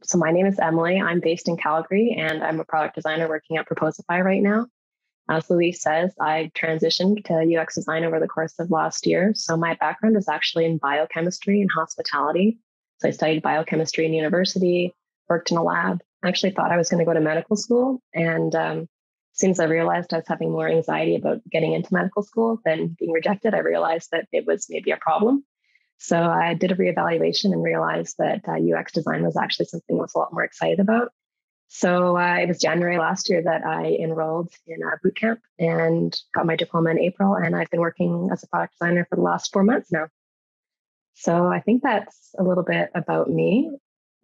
So my name is Emily. I'm based in Calgary and I'm a product designer working at Proposify right now. As Louise says, I transitioned to UX design over the course of last year. So my background is actually in biochemistry and hospitality. So I studied biochemistry in university, worked in a lab. I actually thought I was going to go to medical school. And as soon as I realized I was having more anxiety about getting into medical school than being rejected, I realized that it was maybe a problem. So I did a reevaluation and realized that UX design was actually something I was a lot more excited about. So it was January last year that I enrolled in a boot camp and got my diploma in April. And I've been working as a product designer for the last 4 months now. So I think that's a little bit about me.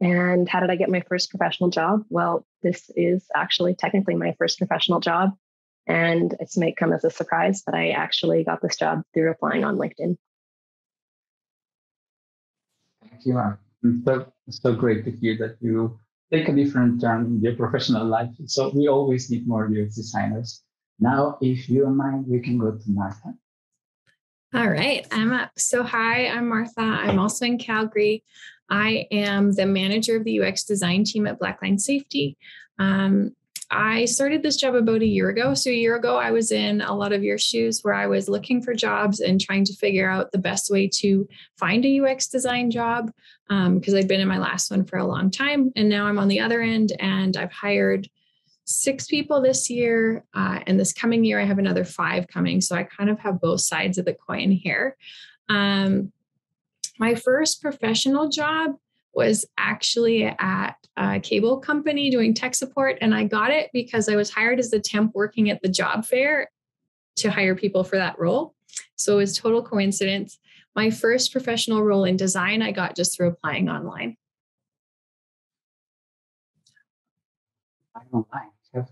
And how did I get my first professional job? Well, this is actually technically my first professional job. And it may come as a surprise, but I actually got this job through applying on LinkedIn. Thank you. So great to hear that you take a different turn in your professional life. So we always need more UX designers. Now, if you don't mind, we can go to Martha. All right, I'm up. So hi, I'm Martha. I'm also in Calgary. I am the manager of the UX design team at Blackline Safety. I started this job about a year ago. So a year ago, I was in a lot of your shoes where I was looking for jobs and trying to figure out the best way to find a UX design job because I'd been in my last one for a long time. And now I'm on the other end and I've hired 6 people this year. And this coming year, I have another 5 coming. So I kind of have both sides of the coin here. My first professional job was actually at a cable company doing tech support. And I got it because I was hired as a temp working at the job fair to hire people for that role. So it was total coincidence. My first professional role in design, I got just through applying online. Online. Have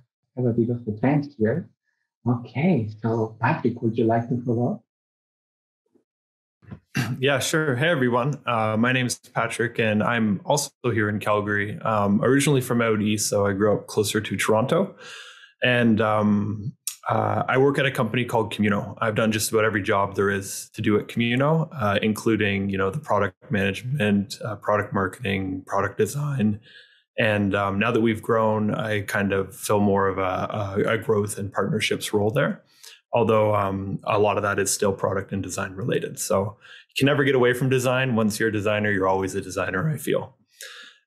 a bit of the trend here. Okay, so Patrick, would you like to follow up? Yeah, sure. Hey, everyone. My name is Patrick, and I'm also here in Calgary. Originally from out east, so I grew up closer to Toronto. And I work at a company called Communo. I've done just about every job there is to do at Communo, including, the product management, product marketing, product design. And now that we've grown, I kind of fill more of a growth and partnerships role there. Although a lot of that is still product and design related. So you can never get away from design. Once you're a designer, you're always a designer, I feel.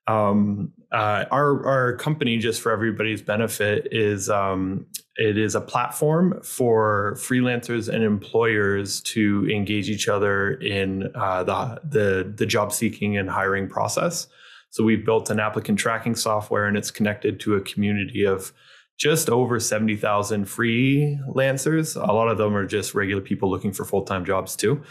Our company, just for everybody's benefit, is it is a platform for freelancers and employers to engage each other in the job seeking and hiring process. So we've built an applicant tracking software, and it's connected to a community of just over 70,000 freelancers. A lot of them are just regular people looking for full-time jobs too.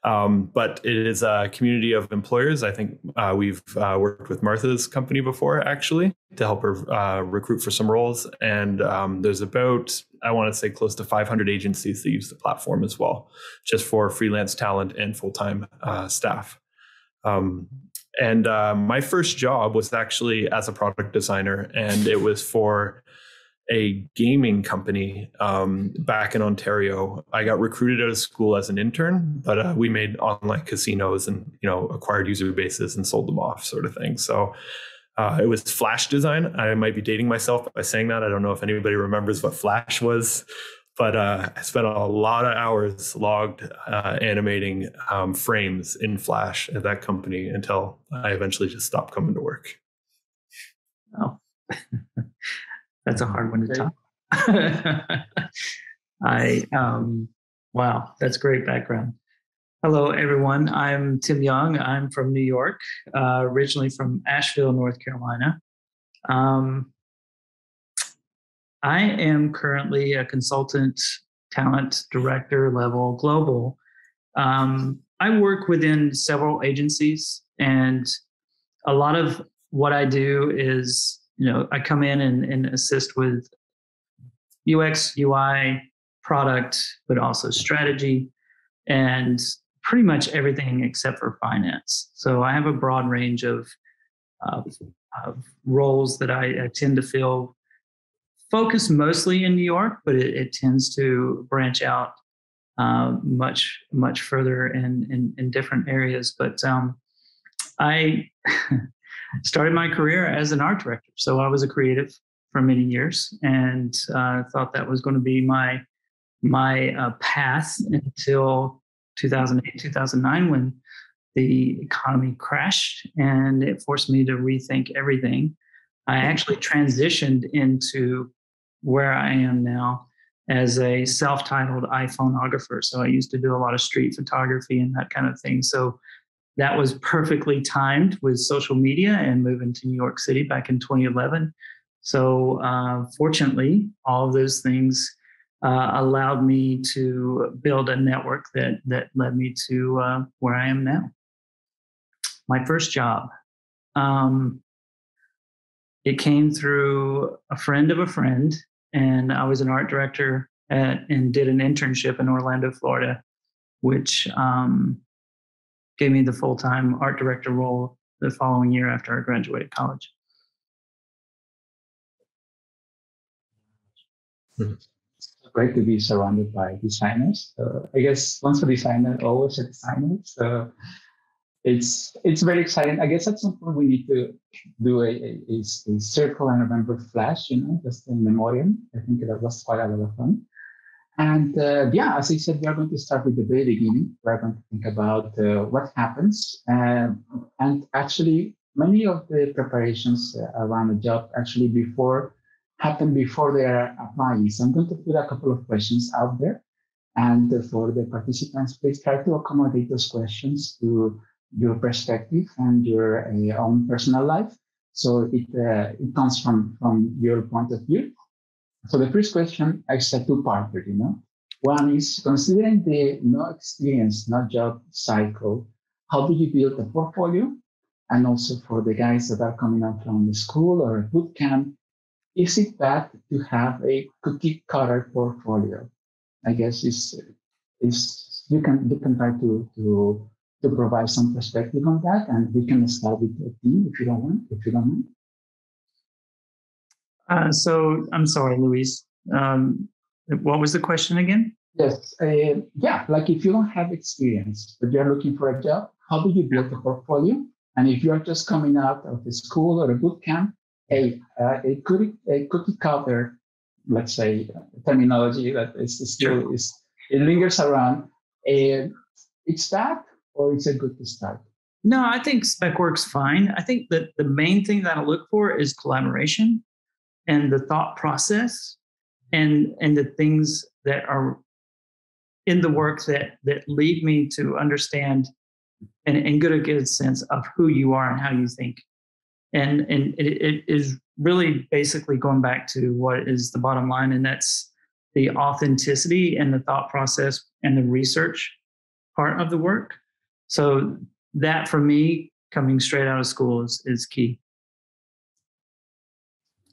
But it is a community of employers. I think we've worked with Martha's company before, actually, to help her recruit for some roles. And there's about, I want to say, close to 500 agencies that use the platform as well, just for freelance talent and full-time staff. And my first job was actually as a product designer, and it was for a gaming company back in Ontario. I got recruited out of school as an intern, but we made online casinos and, acquired user bases and sold them off, sort of thing. So it was Flash design. I might be dating myself by saying that. I don't know if anybody remembers what Flash was, but I spent a lot of hours logged animating frames in Flash at that company until I eventually just stopped coming to work. Oh. That's a hard one to top. Wow, that's great background. Hello, everyone. I'm Tim Young. I'm from New York, originally from Asheville, North Carolina. I am currently a consultant, talent director level global. I work within several agencies, and a lot of what I do is I come in and assist with UX, UI, product, but also strategy, and pretty much everything except for finance. So I have a broad range of roles that I tend to fill, focus mostly in New York, but it tends to branch out much further in different areas. But I started my career as an art director. So I was a creative for many years, and thought that was going to be my path until 2008, 2009, when the economy crashed and it forced me to rethink everything. I actually transitioned into where I am now as a self-titled iPhoneographer. So I used to do a lot of street photography and that kind of thing. So that was perfectly timed with social media and moving to New York City back in 2011. So fortunately, all of those things allowed me to build a network that led me to where I am now. My first job, it came through a friend of a friend, and I was an art director and did an internship in Orlando, Florida, which gave me the full-time art director role the following year after I graduated college. It's great to be surrounded by designers. I guess once a designer, always a designer. So it's very exciting. I guess at some point we need to do a circle and remember flash, just in memoriam. I think that was quite a lot of fun. And as I said, we are going to start with the very beginning. We're going to think about what happens. And actually, many of the preparations around a job actually happen before they are applying. So I'm going to put a couple of questions out there. And for the participants, please try to accommodate those questions to your perspective and your own personal life. So it comes from your point of view. So the first question is a two-parter, One is, considering the no experience, no job cycle, how do you build a portfolio? And also for the guys that are coming out from the school or a boot camp, is it bad to have a cookie cutter portfolio? I guess you can try to provide some perspective on that, and we can start with the team if you don't mind. So I'm sorry, Luis. What was the question again? Yes. Like if you don't have experience, but you're looking for a job, how do you build a portfolio? And if you're just coming out of the school or a boot camp, a cookie cutter, let's say, terminology that it lingers around. It's bad, or it's a good to start? No, I think spec work's fine. I think that the main thing that I look for is collaboration and the thought process and the things that are in the work that lead me to understand and get a good sense of who you are and how you think. And it is really basically going back to what is the bottom line, and that's the authenticity and the thought process and the research part of the work. So that, for me, coming straight out of school is key.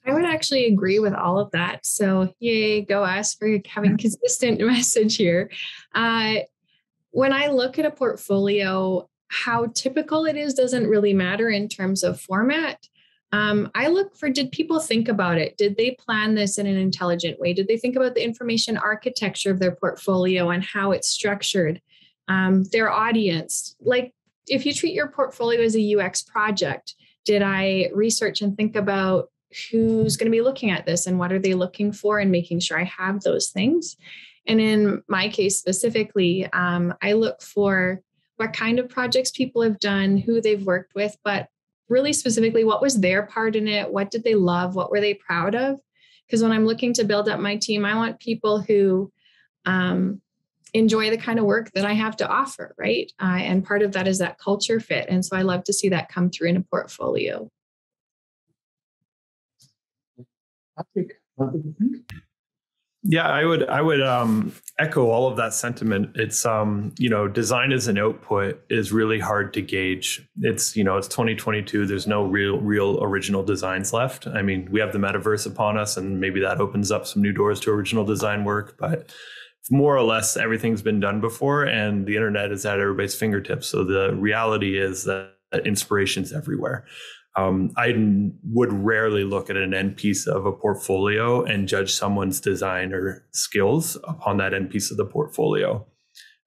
I would actually agree with all of that. So yay, go us for having consistent message here. When I look at a portfolio, how typical it is doesn't really matter in terms of format. I look for, did people think about it? Did they plan this in an intelligent way? Did they think about the information architecture of their portfolio and how it's structured? Their audience, like if you treat your portfolio as a UX project, did I research and think about who's going to be looking at this and what are they looking for, and making sure I have those things? And in my case specifically, I look for what kind of projects people have done, who they've worked with, but really specifically, what was their part in it? What did they love? What were they proud of? Because when I'm looking to build up my team, I want people who enjoy the kind of work that I have to offer, right? And part of that is that culture fit. And so I love to see that come through in a portfolio. Patrick, what do you think? Yeah, I would echo all of that sentiment. It's design as an output is really hard to gauge. It's 2022. There's no real original designs left. I mean, we have the metaverse upon us, and maybe that opens up some new doors to original design work. But more or less, everything's been done before, and the internet is at everybody's fingertips. So the reality is that inspiration's everywhere. I would rarely look at an end piece of a portfolio and judge someone's design or skills upon that end piece of the portfolio.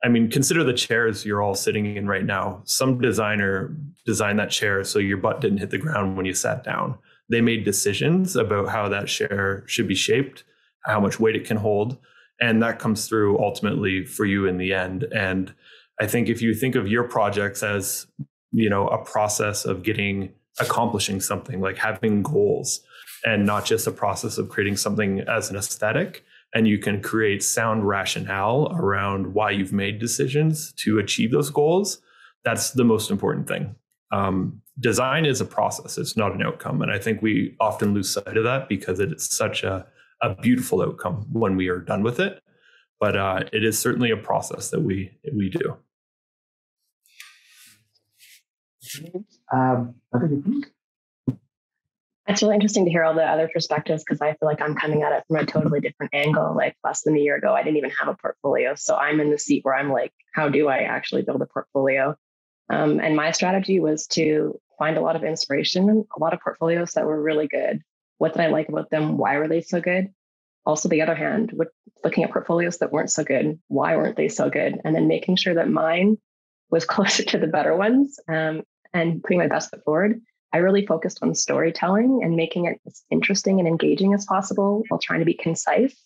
I mean, consider the chairs you're all sitting in right now. Some designer designed that chair so your butt didn't hit the ground when you sat down. They made decisions about how that chair should be shaped, how much weight it can hold. And that comes through ultimately for you in the end. And I think if you think of your projects as, a process of accomplishing something, like having goals, and not just a process of creating something as an aesthetic, and you can create sound rationale around why you've made decisions to achieve those goals, that's the most important thing. Design is a process, it's not an outcome. And I think we often lose sight of that because it's such a beautiful outcome when we are done with it. But it is certainly a process that we do. What do you think? It's really interesting to hear all the other perspectives because I feel like I'm coming at it from a totally different angle. Like less than a year ago, I didn't even have a portfolio. So I'm in the seat where I'm like, how do I actually build a portfolio? And my strategy was to find a lot of inspiration and a lot of portfolios that were really good. What did I like about them? Why were they so good? Also, the other hand, looking at portfolios that weren't so good, why weren't they so good? And then making sure that mine was closer to the better ones and putting my best foot forward. I really focused on storytelling and making it as interesting and engaging as possible while trying to be concise.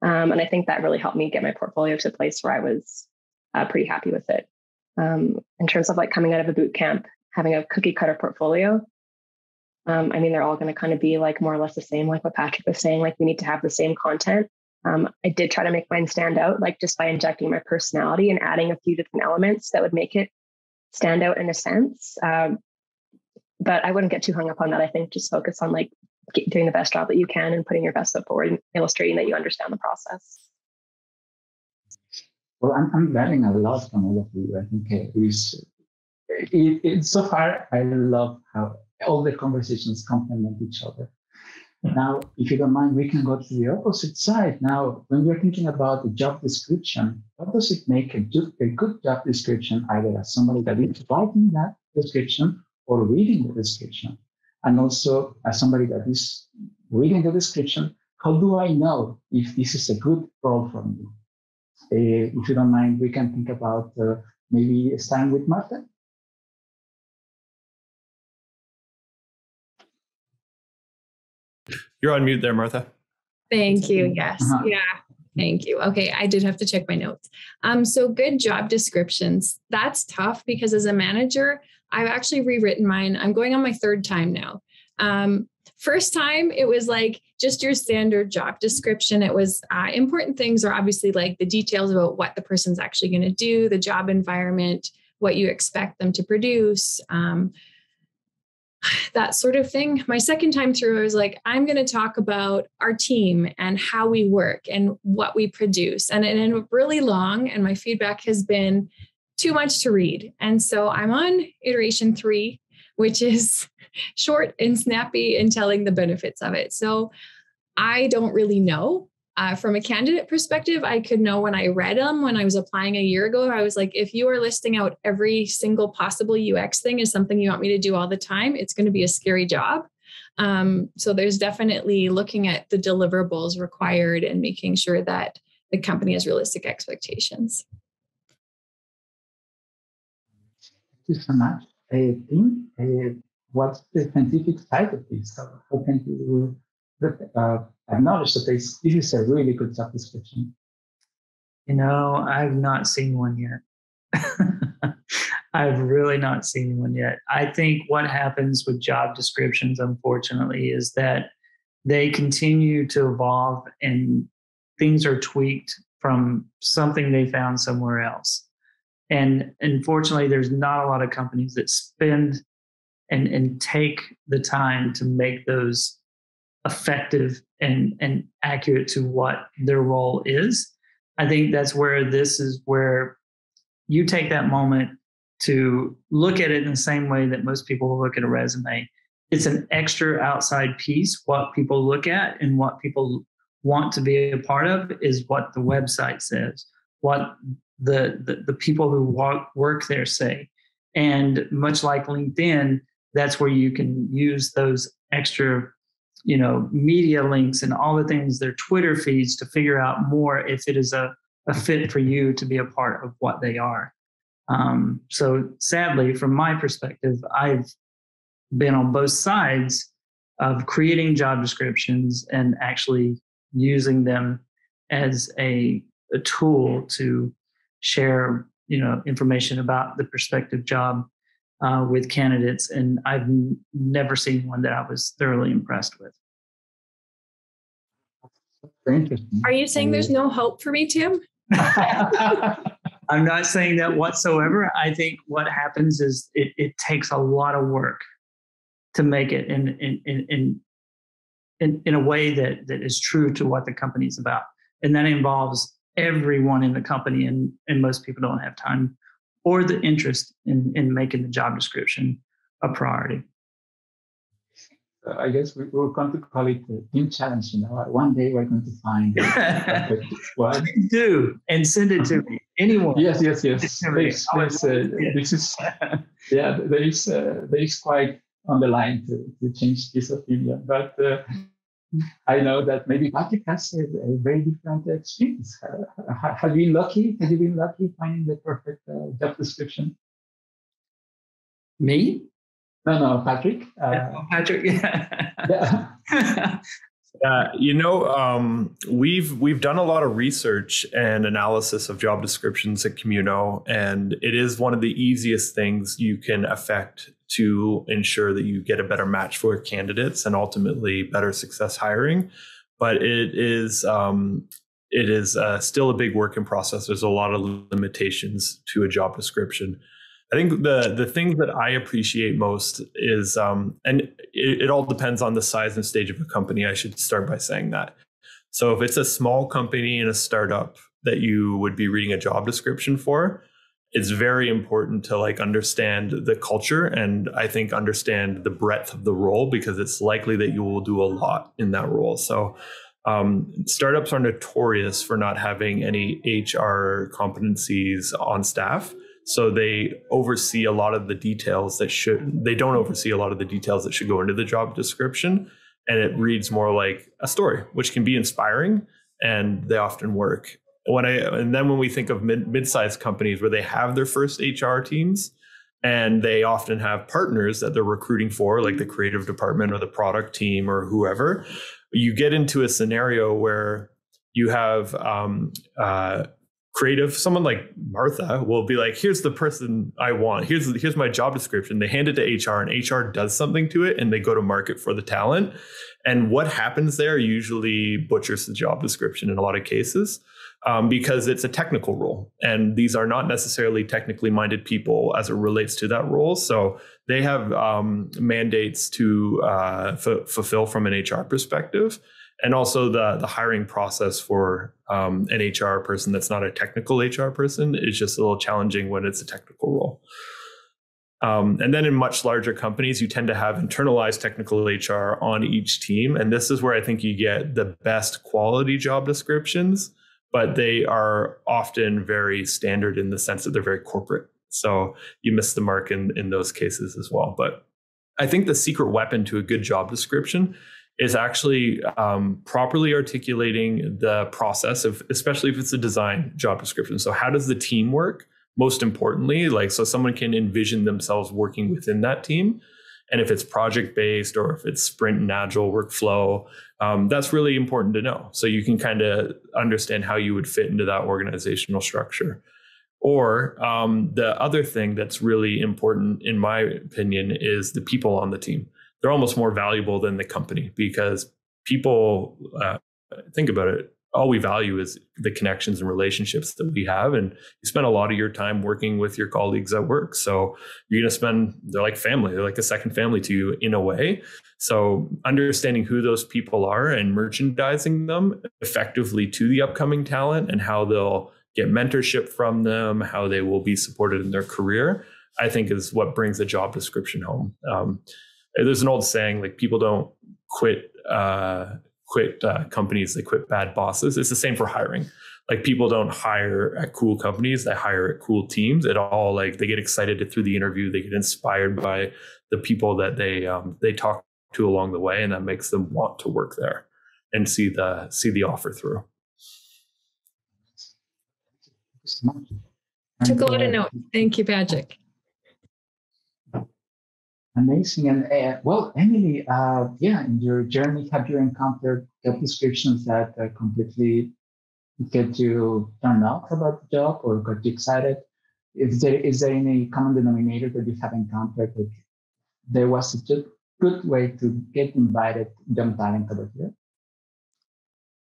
And I think that really helped me get my portfolio to a place where I was pretty happy with it. In terms of like coming out of a boot camp, having a cookie cutter portfolio, I mean, they're all going to kind of be like more or less the same, like what Patrick was saying, like we need to have the same content. I did try to make mine stand out, like just by injecting my personality and adding a few different elements that would make it stand out in a sense. But I wouldn't get too hung up on that. I think just focus on like doing the best job that you can and putting your best foot forward and illustrating that you understand the process. Well, I'm learning a lot from all of you. I think so far, I love how all the conversations complement each other. Now, if you don't mind, we can go to the opposite side. Now, when we're thinking about the job description, what does it make a good job description, either as somebody that is writing that description or reading the description? And also, as somebody that is reading the description, how do I know if this is a good role for me? If you don't mind, we can think about maybe starting with Martha. You're on mute there, Martha. Thank you. Yes. Yeah. Thank you. Okay. I did have to check my notes. So good job descriptions. That's tough because as a manager, I've actually rewritten mine. I'm going on my third time now. First time, it was like just your standard job description. It was important things are obviously like the details about what the person's actually going to do, the job environment, what you expect them to produce, that sort of thing. My second time through, I was like, I'm going to talk about our team and how we work and what we produce. And it ended up really long. And my feedback has been too much to read. And so I'm on iteration 3, which is short and snappy and telling the benefits of it. So I don't really know. From a candidate perspective, I could know when I read them, when I was applying a year ago, I was like, if you are listing out every single possible UX thing as something you want me to do all the time, it's going to be a scary job. So there's definitely looking at the deliverables required and making sure that the company has realistic expectations. Thank you so much. Tim, what's the scientific side of this? How can you acknowledge that this is a really good job description? I've not seen one yet. I've really not seen one yet. I think what happens with job descriptions, unfortunately, is that they continue to evolve and things are tweaked from something they found somewhere else. And unfortunately, there's not a lot of companies that spend and take the time to make those effective and accurate to what their role is. I think that's where this is where you take that moment to look at it in the same way that most people will look at a resume. It's an extra outside piece. What people look at and what people want to be a part of is what the website says, what the people who work there say. And much like LinkedIn, that's where you can use those extra media links and all the things, their Twitter feeds to figure out more if it is a a fit for you to be a part of what they are. So sadly, from my perspective, I've been on both sides of creating job descriptions and actually using them as a tool to share, information about the prospective job with candidates. And I've never seen one that I was thoroughly impressed with. Very interesting. Are you saying there's no hope for me, Tim? I'm not saying that whatsoever. I think what happens is it takes a lot of work to make it in a way that is true to what the company's about. And that involves everyone in the company, and most people don't have time or the interest in making the job description a priority. I guess we're going to call it the team challenge. One day we're going to find the perfect one. Do and send it to me. Anyone? Yes. This is there is quite on the line to change this opinion, but I know that maybe Patrick has a very different experience. Have you been lucky? Have you been lucky finding the perfect job description? Me? No, Patrick. Patrick, yeah. We've done a lot of research and analysis of job descriptions at Communo, and it is one of the easiest things you can affect to ensure that you get a better match for candidates and ultimately better success hiring. But it is still a big work in process. There's a lot of limitations to a job description. I think the thing that I appreciate most is, and it all depends on the size and stage of a company. I should start by saying that. So if it's a small company and a startup that you would be reading a job description for, it's very important to understand the culture and I think understand the breadth of the role, because it's likely that you will do a lot in that role. So startups are notorious for not having any HR competencies on staff. So they oversee a lot of the details they don't oversee a lot of the details that should go into the job description. And it reads more like a story, which can be inspiring, and they often work. And then when we think of mid-sized companies where they have their first HR teams and they often have partners that they're recruiting for, like the creative department or the product team or whoever, you get into a scenario where you have creative, someone like Martha will be like, here's the person I want. Here's my job description. They hand it to HR and HR does something to it and they go to market for the talent. And what happens there usually butchers the job description in a lot of cases because it's a technical role. And these are not necessarily technically minded people as it relates to that role. So they have mandates to fulfill from an HR perspective. And also the hiring process for an HR person that's not a technical HR person is just a little challenging when it's a technical role. And then in much larger companies, you tend to have internalized technical HR on each team. And this is where I think you get the best quality job descriptions, but they are often very standard in the sense that they're very corporate. So you miss the mark in those cases as well. But I think the secret weapon to a good job description is actually properly articulating the process of, especially if it's a design job description. So how does the team work? Most importantly, so someone can envision themselves working within that team. And if it's project-based or if it's sprint and agile workflow, that's really important to know. So you can kind of understand how you would fit into that organizational structure. Or the other thing that's really important, in my opinion, is the people on the team. They're almost more valuable than the company because people, think about it, all we value is the connections and relationships that we have. And you spend a lot of your time working with your colleagues at work. So you're going to they're like family. They're like a second family to you in a way. So understanding who those people are and merchandising them effectively to the upcoming talent and how they'll get mentorship from them, how they will be supported in their career, I think is what brings a job description home. There's an old saying, people don't quit companies, they quit bad bosses. It's the same for hiring. People don't hire at cool companies, they hire at cool teams. It all they get excited through the interview, they get inspired by the people that they talk to along the way, and that makes them want to work there and see the offer through. so much. Took a And, lot of notes. Thank you, Patrick. Amazing. And well, Emily, in your journey, have you encountered job descriptions that completely get you turned off about the job or got you excited? Is there any common denominator that you have encountered that there was such a good way to get invited young talent over here?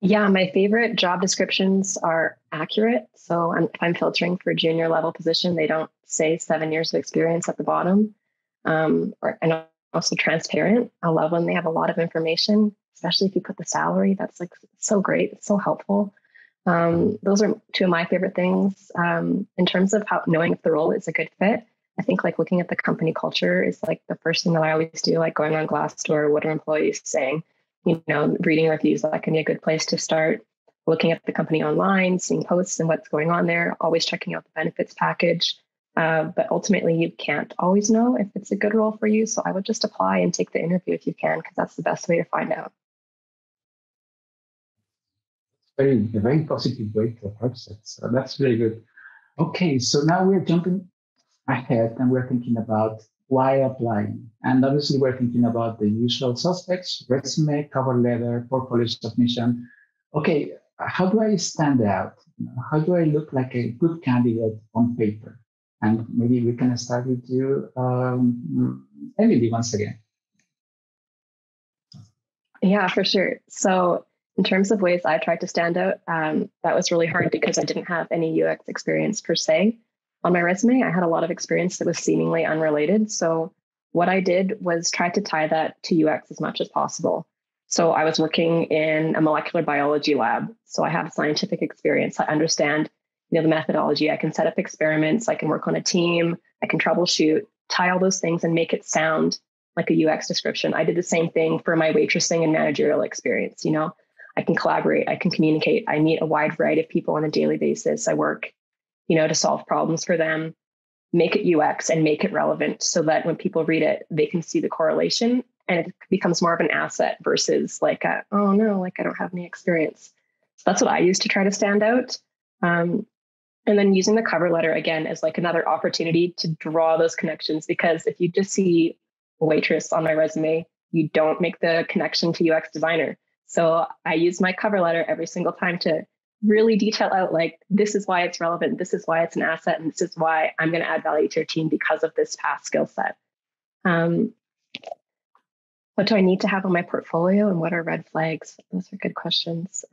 Yeah, my favorite job descriptions are accurate. So if I'm filtering for junior level position, they don't say 7 years of experience at the bottom. And also transparent. I love when they have a lot of information, especially if you put the salary. That's like so great. It's so helpful. Those are two of my favorite things. In terms of knowing if the role is a good fit, I think like looking at the company culture is like the first thing that I always do, like going on Glassdoor, what are employees saying? Reading reviews, that can be a good place to start. Looking at the company online, seeing posts and what's going on there, always checking out the benefits package. But ultimately, you can't always know if it's a good role for you. So I would just apply and take the interview if you can, because that's the best way to find out. A very positive way to approach it. So that's really good. Okay, so now we're jumping ahead and we're thinking about why applying. And obviously, we're thinking about the usual suspects: resume, cover letter, portfolio submission. Okay, how do I stand out? How do I look like a good candidate on paper? And maybe we can start with you, Emily, once again. Yeah, for sure. So in terms of ways I tried to stand out, that was really hard because I didn't have any UX experience per se. On my resume, I had a lot of experience that was seemingly unrelated. So what I did was try to tie that to UX as much as possible. So I was working in a molecular biology lab. So I have scientific experience. I understand the methodology. I can set up experiments. I can work on a team. I can troubleshoot, tie all those things and make it sound like a UX description. I did the same thing for my waitressing and managerial experience. I can collaborate. I can communicate. I meet a wide variety of people on a daily basis. I work, to solve problems for them, make it UX and make it relevant so that when people read it, they can see the correlation and it becomes more of an asset versus like, oh no, like I don't have any experience. So that's what I use to try to stand out. And then using the cover letter again as like another opportunity to draw those connections, because if you just see waitress on my resume, you don't make the connection to UX designer. So I use my cover letter every single time to really detail out like, this is why it's relevant. This is why it's an asset. And this is why I'm going to add value to your team because of this past skill set. What do I need to have on my portfolio and what are red flags? Those are good questions.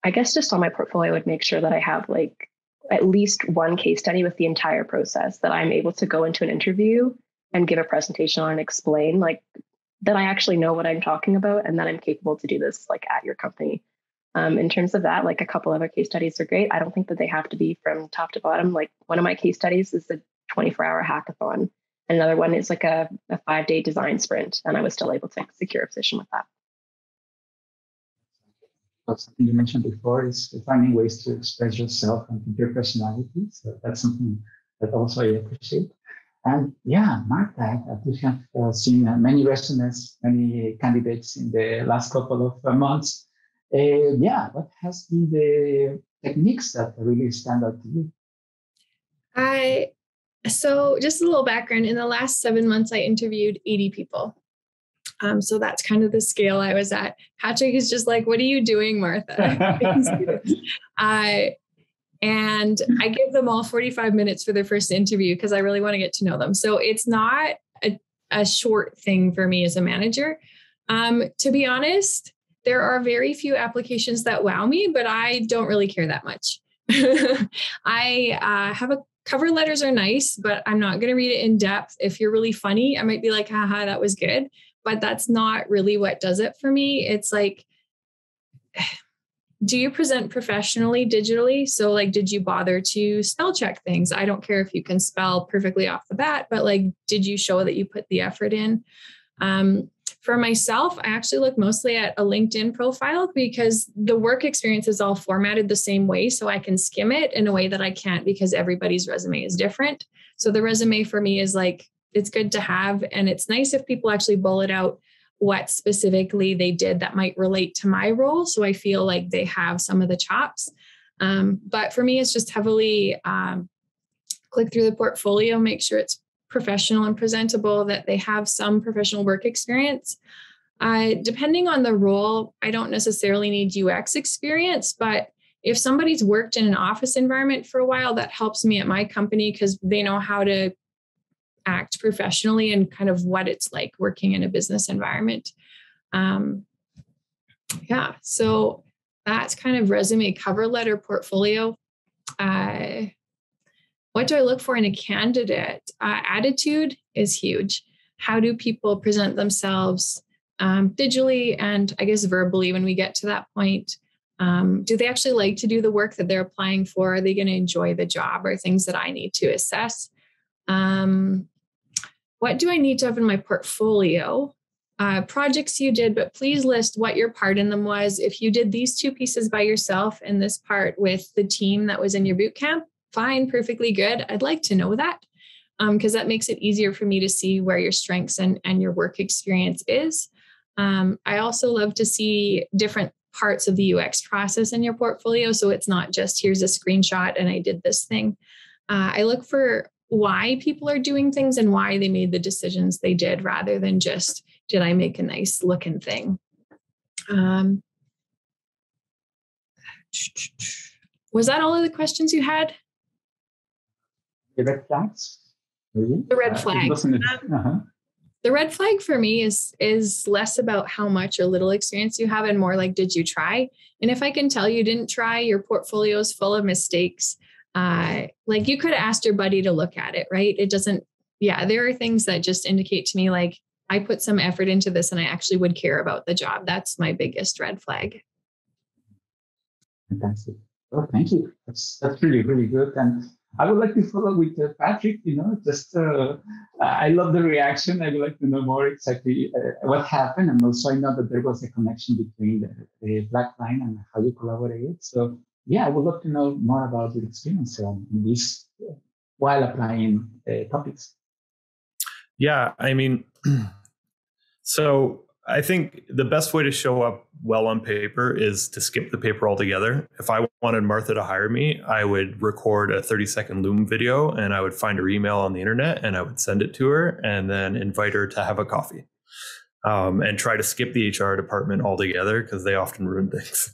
I guess just on my portfolio, I would make sure that I have like at least one case study with the entire process, that I'm able to go into an interview and give a presentation on and explain like that I actually know what I'm talking about and that I'm capable to do this like at your company. In terms of that, like a couple other case studies are great. I don't think that they have to be from top to bottom. Like one of my case studies is the 24-hour hackathon. And another one is like a 5-day design sprint. And I was still able to secure a position with that. Something you mentioned before is finding ways to express yourself and your personality. So that's something that also I appreciate. And yeah, Martha, we have seen many resumes, many candidates in the last couple of months. What has been the techniques that really stand out to you? So just a little background. In the last 7 months, I interviewed 80 people. So that's kind of the scale I was at. Patrick is just like, what are you doing, Martha? And I give them all 45 minutes for their first interview because I really want to get to know them. So it's not a short thing for me as a manager. To be honest, there are very few applications that wow me, but I don't really care that much. I have cover letters are nice, but I'm not going to read it in depth. If you're really funny, I might be like, haha, that was good. But that's not really what does it for me. It's like, do you present professionally digitally? So like, did you bother to spell check things? I don't care if you can spell perfectly off the bat, but like, did you show that you put the effort in? For myself, I actually look mostly at a LinkedIn profile because the work experience is all formatted the same way. So I can skim it in a way that I can't because everybody's resume is different. So the resume for me is like, it's good to have. And it's nice if people actually bullet out what specifically they did that might relate to my role. So I feel like they have some of the chops. But for me, it's just heavily click through the portfolio, make sure it's professional and presentable, that they have some professional work experience. Depending on the role, I don't necessarily need UX experience, but if somebody's worked in an office environment for a while, that helps me at my company because they know how to act professionally and kind of what it's like working in a business environment. So that's kind of resume, cover letter, portfolio. What do I look for in a candidate? Attitude is huge. How do people present themselves digitally and I guess verbally when we get to that point? Do they actually like to do the work that they're applying for? Are they going to enjoy the job, or things that I need to assess? What do I need to have in my portfolio? Projects you did, but please list what your part in them was. If you did these 2 pieces by yourself and this part with the team that was in your boot camp, fine, perfectly good. I'd like to know that because that makes it easier for me to see where your strengths and your work experience is. I also love to see different parts of the UX process in your portfolio. So it's not just here's a screenshot and I did this thing. I look for why people are doing things and why they made the decisions they did, rather than just, did I make a nice looking thing? Was that all of the questions you had? The red flags? Really? The red flag. The red flag for me is less about how much or little experience you have and more like, did you try? And if I can tell you didn't try, your portfolio is full of mistakes. Like you could have asked your buddy to look at it, right? It doesn't, there are things that just indicate to me like, I put some effort into this and I actually would care about the job. That's my biggest red flag. Fantastic. Oh, thank you. That's really, really good. And I would like to follow with Patrick, I love the reaction. I would like to know more exactly what happened. And also I know that there was a connection between the Blackline and how you collaborated. So I would love to know more about your experience in this while applying topics. Yeah, I mean, so I think the best way to show up well on paper is to skip the paper altogether. If I wanted Martha to hire me, I would record a 30-second Loom video and I would find her email on the internet and I would send it to her and then invite her to have a coffee. And try to skip the HR department altogether because they often ruin things.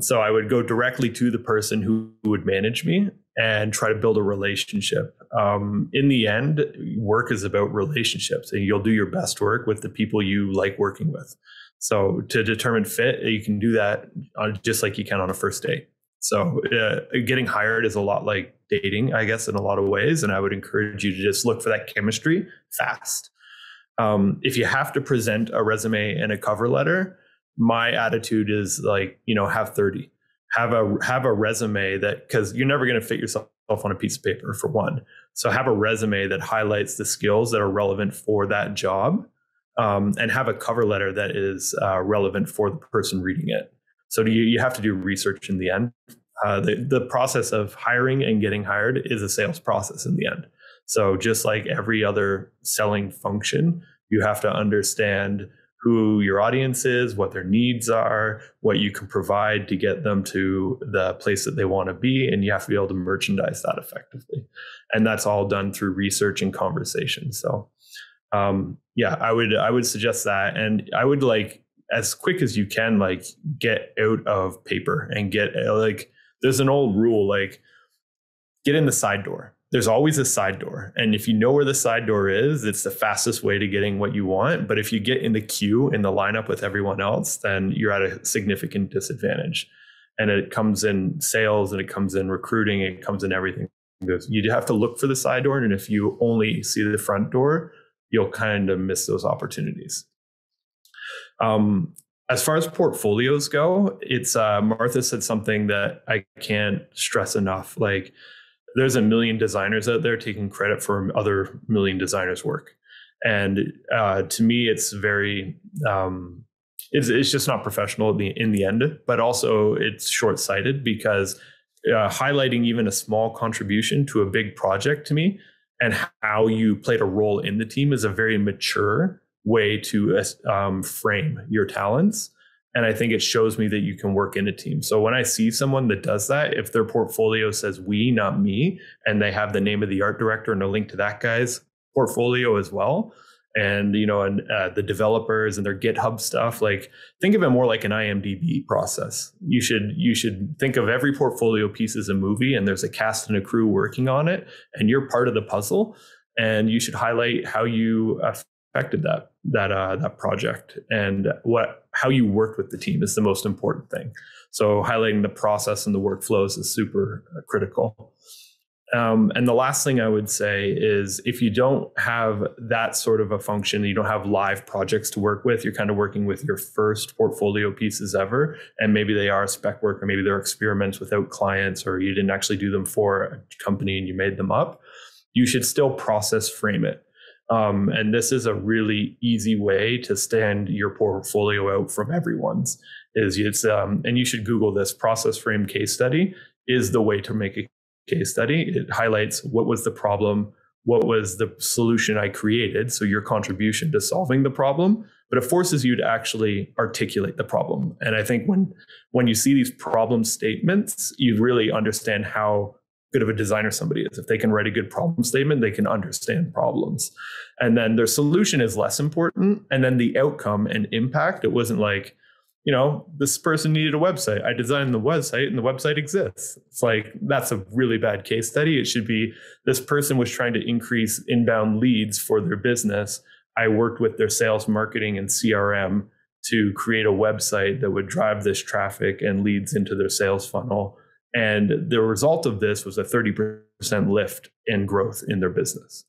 So I would go directly to the person who would manage me and try to build a relationship. In the end, work is about relationships, and you'll do your best work with the people you like working with. So to determine fit, you can do that just like you can on a first date. So getting hired is a lot like dating, I guess, in a lot of ways. And I would encourage you to just look for that chemistry fast. If you have to present a resume and a cover letter, my attitude is like, have 30. Have a resume that, because you're never going to fit yourself on a piece of paper for one. So have a resume that highlights the skills that are relevant for that job, and have a cover letter that is relevant for the person reading it. So you have to do research in the end. The process of hiring and getting hired is a sales process in the end. So just like every other selling function, you have to understand who your audience is, what their needs are, what you can provide to get them to the place that they want to be. And you have to be able to merchandise that effectively. And that's all done through research and conversation. So I would suggest that. And I would as quick as you can, get out of paper and get there's an old rule, get in the side door. There's always a side door. And if you know where the side door is, it's the fastest way to getting what you want. But if you get in the queue, in the lineup with everyone else, then you're at a significant disadvantage. And it comes in sales and it comes in recruiting, it comes in everything. You have to look for the side door. And if you only see the front door, you'll kind of miss those opportunities. As far as portfolios go, it's Martha said something that I can't stress enough. There's a million designers out there taking credit for other million designers' work. And to me, it's very, it's just not professional in the end, but also it's short-sighted because highlighting even a small contribution to a big project to me and how you played a role in the team is a very mature way to frame your talents And I think it shows me that you can work in a team. So when I see someone that does that, if their portfolio says we, not me, and they have the name of the art director and a link to that guy's portfolio as well, and the developers and their GitHub stuff, like think of it more like an IMDb process. You should think of every portfolio piece as a movie, and there's a cast and a crew working on it, and you're part of the puzzle. And you should highlight how you affected that project, and how you worked with the team is the most important thing. So highlighting the process and the workflows is super critical. And the last thing I would say is, if you don't have that sort of a function, you don't have live projects to work with, you're kind of working with your first portfolio pieces ever, and maybe they are spec work, or maybe they're experiments without clients, or you didn't actually do them for a company and you made them up, you should still process frame it. And this is a really easy way to stand your portfolio out from everyone's. And you should Google this. Process frame case study is the way to make a case study. It highlights what was the problem, what was the solution I created, so your contribution to solving the problem, but it forces you to actually articulate the problem. And I think when you see these problem statements, you really understand how good of a designer somebody is. If they can write a good problem statement, they can understand problems. And then their solution is less important. And then the outcome and impact, it wasn't like, this person needed a website. I designed the website and the website exists. It's like, that's a really bad case study. It should be, this person was trying to increase inbound leads for their business. I worked with their sales, marketing, and CRM to create a website that would drive this traffic and leads into their sales funnel. And the result of this was a 30% lift in growth in their business.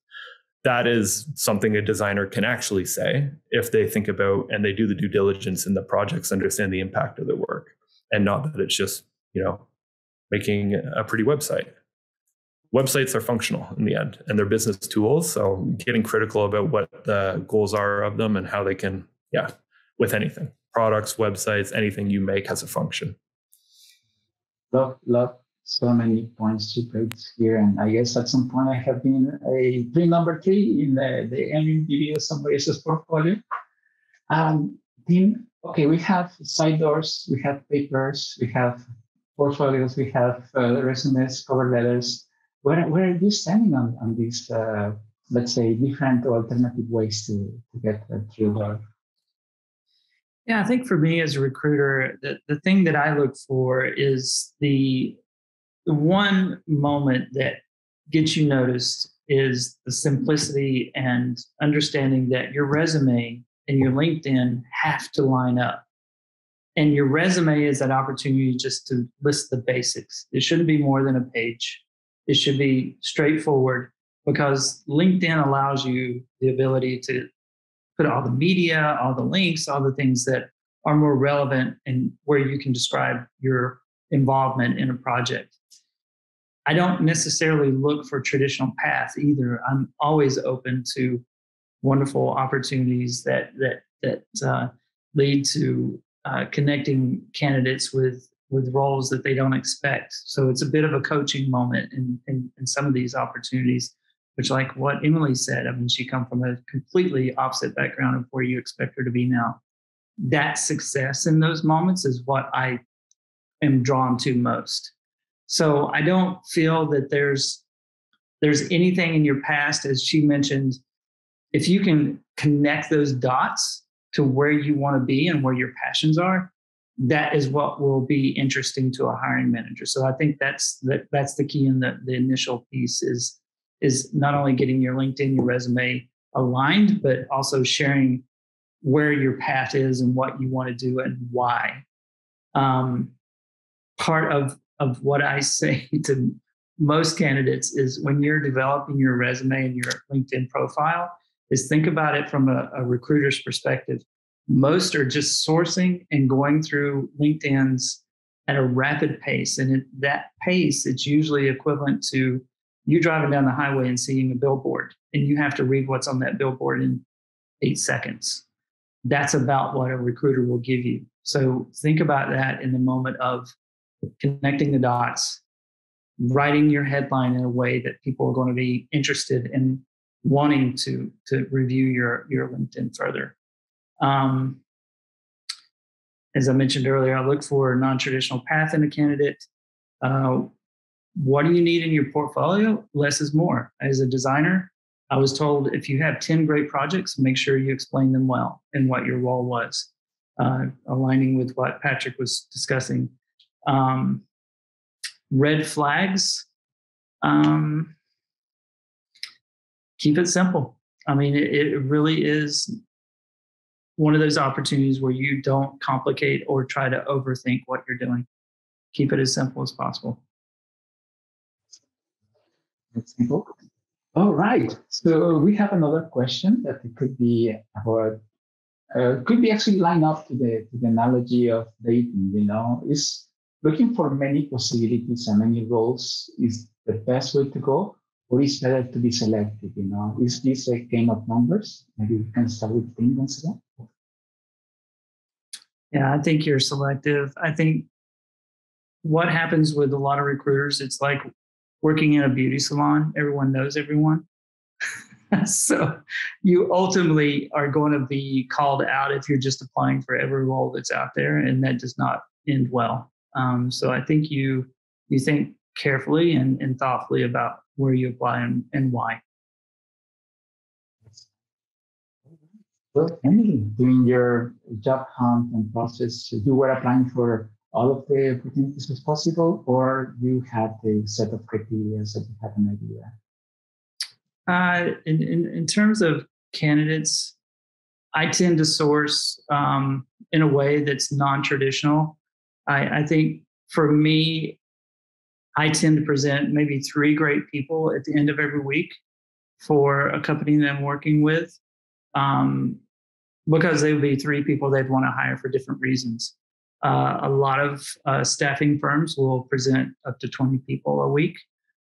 That is something a designer can actually say if they think about and they do the due diligence in the projects, understand the impact of their work, and not that it's just, making a pretty website. Websites are functional in the end, and they're business tools. So getting critical about what the goals are of them and how they can, with anything, products, websites, anything you make has a function. Love so many points you put here, and I guess at some point I have been a dream number 3 in the MMDB of somebody else's portfolio. Then, okay, we have side doors, we have papers, we have portfolios, we have resumes, cover letters. Where are you standing on these, let's say, different or alternative ways to get through door? Yeah, I think for me as a recruiter, the thing that I look for is the one moment that gets you noticed is the simplicity and understanding that your resume and your LinkedIn have to line up. And your resume is an opportunity just to list the basics. It shouldn't be more than a page. It should be straightforward, because LinkedIn allows you the ability to put all the media, all the links, all the things that are more relevant and where you can describe your involvement in a project. I don't necessarily look for traditional paths either. I'm always open to wonderful opportunities that lead to connecting candidates with roles that they don't expect. So it's a bit of a coaching moment in some of these opportunities, which, like what Emily said, I mean, she come from a completely opposite background of where you expect her to be now. That success in those moments is what I am drawn to most. So I don't feel that there's anything in your past, as she mentioned. If you can connect those dots to where you want to be and where your passions are, that is what will be interesting to a hiring manager. So I think that's the key in the initial piece is not only getting your LinkedIn, your resume aligned, but also sharing where your path is and what you want to do and why. Part of what I say to most candidates is, when you're developing your resume and your LinkedIn profile, is think about it from a recruiter's perspective. Most are just sourcing and going through LinkedIn's at a rapid pace. And at that pace, it's usually equivalent to you driving down the highway and seeing a billboard, and you have to read what's on that billboard in 8 seconds. That's about what a recruiter will give you. So think about that in the moment of connecting the dots, writing your headline in a way that people are going to be interested in wanting to review your LinkedIn further. And As I mentioned earlier, I look for a non-traditional path in a candidate. What do you need in your portfolio? Less is more. As a designer, I was told if you have 10 great projects, make sure you explain them well and what your role was, aligning with what Patrick was discussing. Red flags, keep it simple. I mean, it really is one of those opportunities where you don't complicate or try to overthink what you're doing. Keep it as simple as possible. That's simple. All right. So we have another question that it could be about, could be actually lined up to the analogy of dating. Is looking for many possibilities and many roles is the best way to go, or is better to be selective? Is this a game of numbers? Maybe we can start with Tim once again. Yeah, I think you're selective. I think what happens with a lot of recruiters, it's like working in a beauty salon. Everyone knows everyone. So you ultimately are going to be called out if you're just applying for every role that's out there, and that does not end well. So I think you think carefully and thoughtfully about where you apply and why. Well, Emily, during your job hunt and process, you were applying for all of the opportunities as possible, or you had a set of criteria so you had an idea? In terms of candidates, I tend to source in a way that's non-traditional. I think for me, I tend to present maybe 3 great people at the end of every week for a company that I'm working with, because they would be 3 people they'd want to hire for different reasons. A lot of staffing firms will present up to 20 people a week.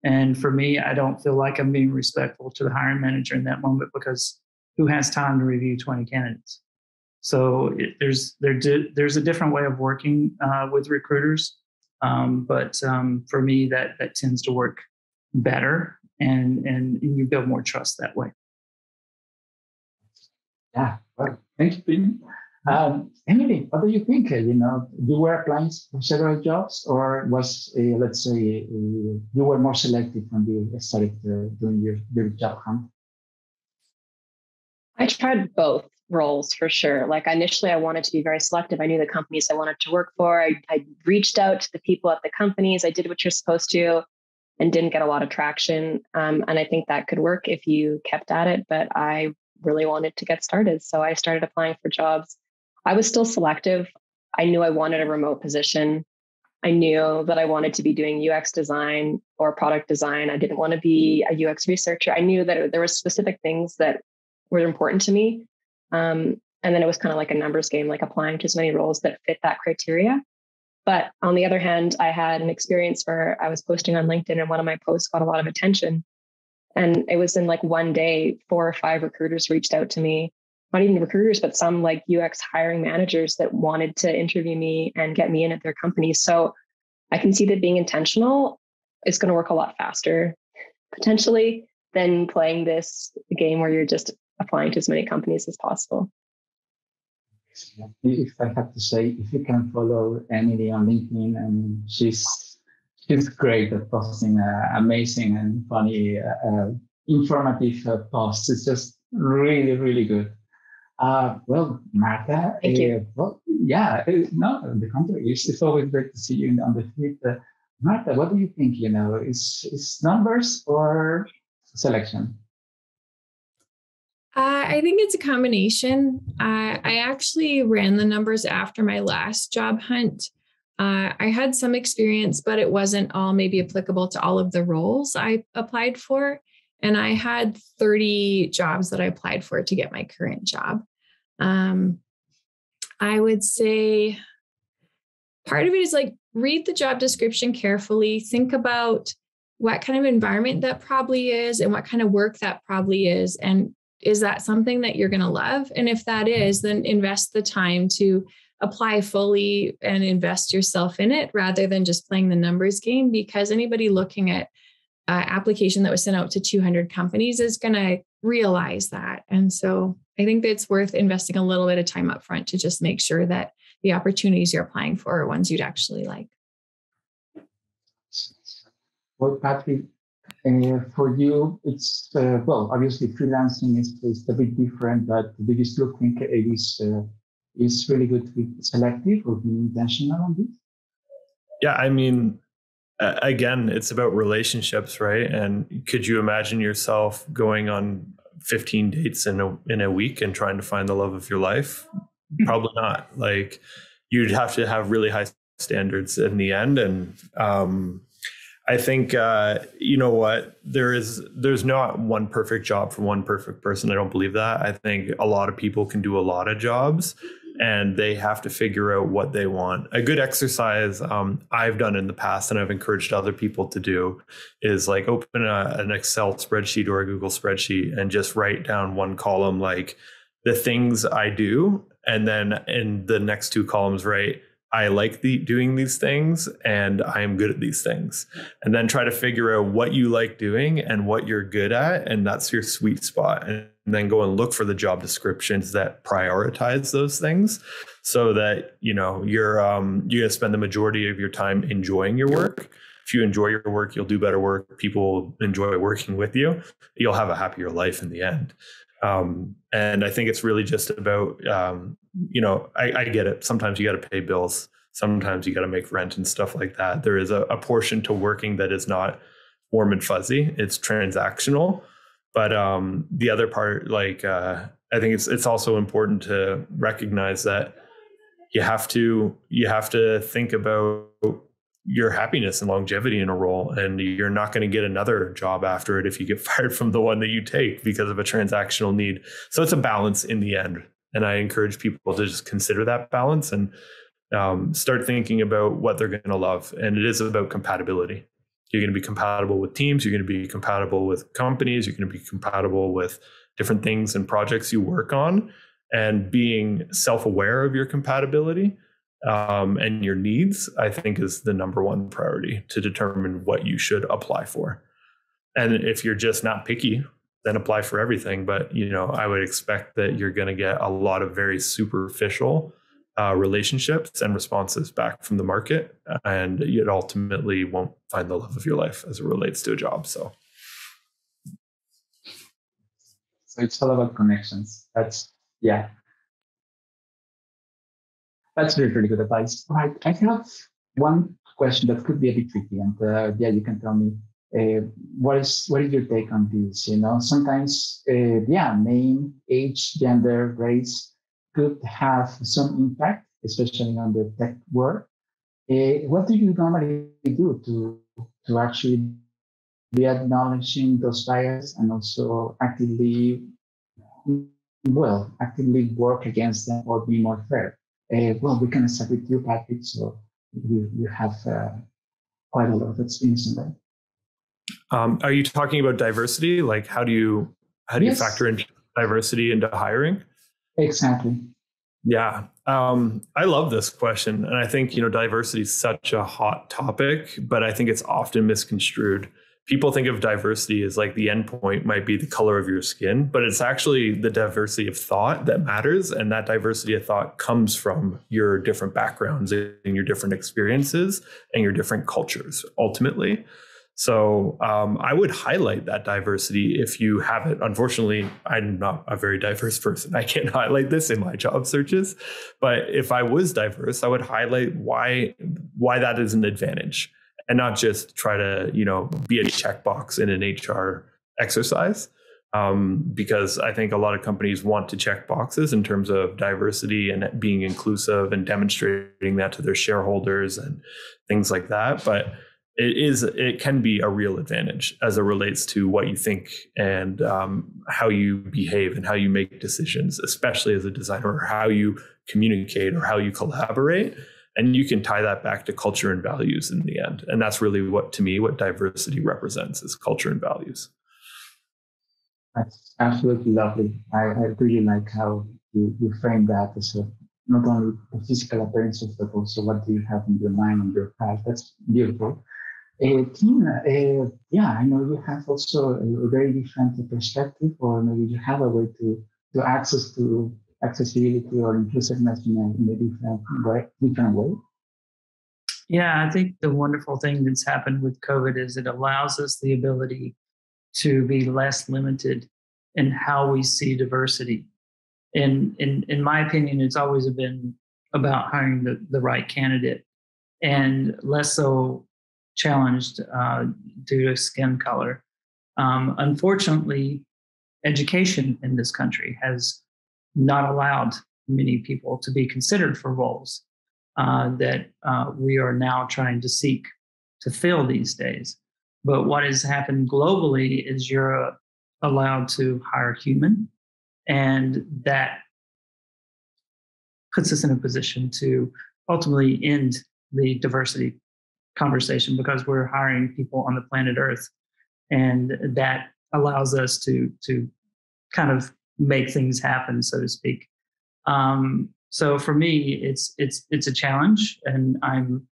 And for me, I don't feel like I'm being respectful to the hiring manager in that moment, because who has time to review 20 candidates? So there's a different way of working with recruiters. But for me, that tends to work better, and you build more trust that way. Yeah, well, thank you, Tim. Emily, what do you think? You were applying for several jobs, or was, let's say, you were more selective when you started doing your job hunt? I tried both roles for sure. Like initially, I wanted to be very selective. I knew the companies I wanted to work for. I reached out to the people at the companies. I did what you're supposed to and didn't get a lot of traction. And I think that could work if you kept at it. But I really wanted to get started. So I started applying for jobs. I was still selective. I knew I wanted a remote position. I knew that I wanted to be doing UX design or product design. I didn't want to be a UX researcher. I knew that there were specific things that were important to me. And then it was kind of like a numbers game, like applying to as many roles that fit that criteria. But on the other hand, I had an experience where I was posting on LinkedIn and one of my posts got a lot of attention. And it was in like one day, 4 or 5 recruiters reached out to me, not even recruiters, but some like UX hiring managers that wanted to interview me and get me in at their company. So I can see that being intentional is going to work a lot faster, potentially, than playing this game where you're just applying to as many companies as possible. If I have to say, if you can follow Emily on LinkedIn, and she's great at posting amazing and funny, informative posts. It's just really, really good. Well, Martha, Thank you. Well, yeah, no, on the contrary, it's always great to see you on the feed. Martha, what do you think? Is numbers or selection? I think it's a combination. I actually ran the numbers after my last job hunt. I had some experience, but it wasn't all maybe applicable to all of the roles I applied for. And I had 30 jobs that I applied for to get my current job. I would say part of it is like read the job description carefully, think about what kind of environment that probably is and what kind of work that probably is. And is that something that you're going to love? And if that is, then invest the time to apply fully and invest yourself in it rather than just playing the numbers game, because anybody looking at application that was sent out to 200 companies is going to realize that. And so I think that it's worth investing a little bit of time up front to just make sure that the opportunities you're applying for are ones you'd actually like. Well, Patrick, for you, it's well, obviously freelancing is a bit different, but do you still think it is really good to be selective or be intentional on this? Yeah, I mean, again, it's about relationships, right? And could you imagine yourself going on 15 dates in a week and trying to find the love of your life? Probably not. Like, you'd have to have really high standards in the end. And I think you know what, there's not one perfect job for one perfect person. I don't believe that. I think a lot of people can do a lot of jobs, and they have to figure out what they want. A good exercise I've done in the past, and I've encouraged other people to do, is like open an Excel spreadsheet or a Google spreadsheet and just write down one column, like the things I do. And then in the next two columns, write, I like doing these things and I am good at these things. And then try to figure out what you like doing and what you're good at. And that's your sweet spot. And then go and look for the job descriptions that prioritize those things, so that, you know, you're going to spend the majority of your time enjoying your work. If you enjoy your work, you'll do better work. People enjoy working with you. You'll have a happier life in the end. And I think it's really just about, you know, I get it. Sometimes you got to pay bills. Sometimes you got to make rent and stuff like that. There is a portion to working that is not warm and fuzzy. It's transactional. But the other part, like, I think it's also important to recognize that you have to think about your happiness and longevity in a role, and you're not going to get another job after it if you get fired from the one that you take because of a transactional need. So it's a balance in the end. And I encourage people to just consider that balance and start thinking about what they're going to love. And it is about compatibility. You're going to be compatible with teams. You're going to be compatible with companies. You're going to be compatible with different things and projects you work on, and being self-aware of your compatibility and your needs, I think, is the number one priority to determine what you should apply for. And if you're just not picky, then apply for everything. But, you know, I would expect that you're going to get a lot of very superficial relationships and responses back from the market, and you ultimately won't find the love of your life as it relates to a job. So it's all about connections. That's really, really good advice. All right, I have one question that could be a bit tricky, and you can tell me what is your take on this? You know, sometimes name, age, gender, race could have some impact, especially on the tech world. What do you normally do to actually be acknowledging those biases and also actively work against them or be more fair? We can start with you, Patrick. So you have quite a lot of experience in that. Are you talking about diversity? Like, how do you factor in diversity into hiring? Exactly. Yeah. I love this question. And I think, you know, diversity is such a hot topic, but I think it's often misconstrued. People think of diversity as like the endpoint might be the color of your skin, but it's actually the diversity of thought that matters. And that diversity of thought comes from your different backgrounds and your different experiences and your different cultures, ultimately. So I would highlight that diversity if you have it. Unfortunately, I'm not a very diverse person. I can't highlight this in my job searches. But if I was diverse, I would highlight why that is an advantage, and not just try to, you know, be a checkbox in an HR exercise. Because I think a lot of companies want to check boxes in terms of diversity and being inclusive and demonstrating that to their shareholders and things like that. But it can be a real advantage as it relates to what you think and how you behave and how you make decisions, especially as a designer, or how you communicate or how you collaborate. And you can tie that back to culture and values in the end. And that's really what diversity represents, is culture and values. That's absolutely lovely. I really like how you frame that as not only the physical appearances, but also what do you have in your mind and your heart. That's beautiful. Tim, I know you have also a very different perspective, or maybe you have a way to access to accessibility or inclusiveness in a different way? Yeah, I think the wonderful thing that's happened with COVID is it allows us the ability to be less limited in how we see diversity. In my opinion, it's always been about hiring the right candidate and less so challenged due to skin color. Unfortunately, education in this country has not allowed many people to be considered for roles that we are now trying to seek to fill these days. But what has happened globally is you're allowed to hire human, and that puts us in a position to ultimately end the diversity conversation because we're hiring people on the planet Earth, and that allows us to kind of make things happen, so to speak. So for me, it's a challenge, and I'm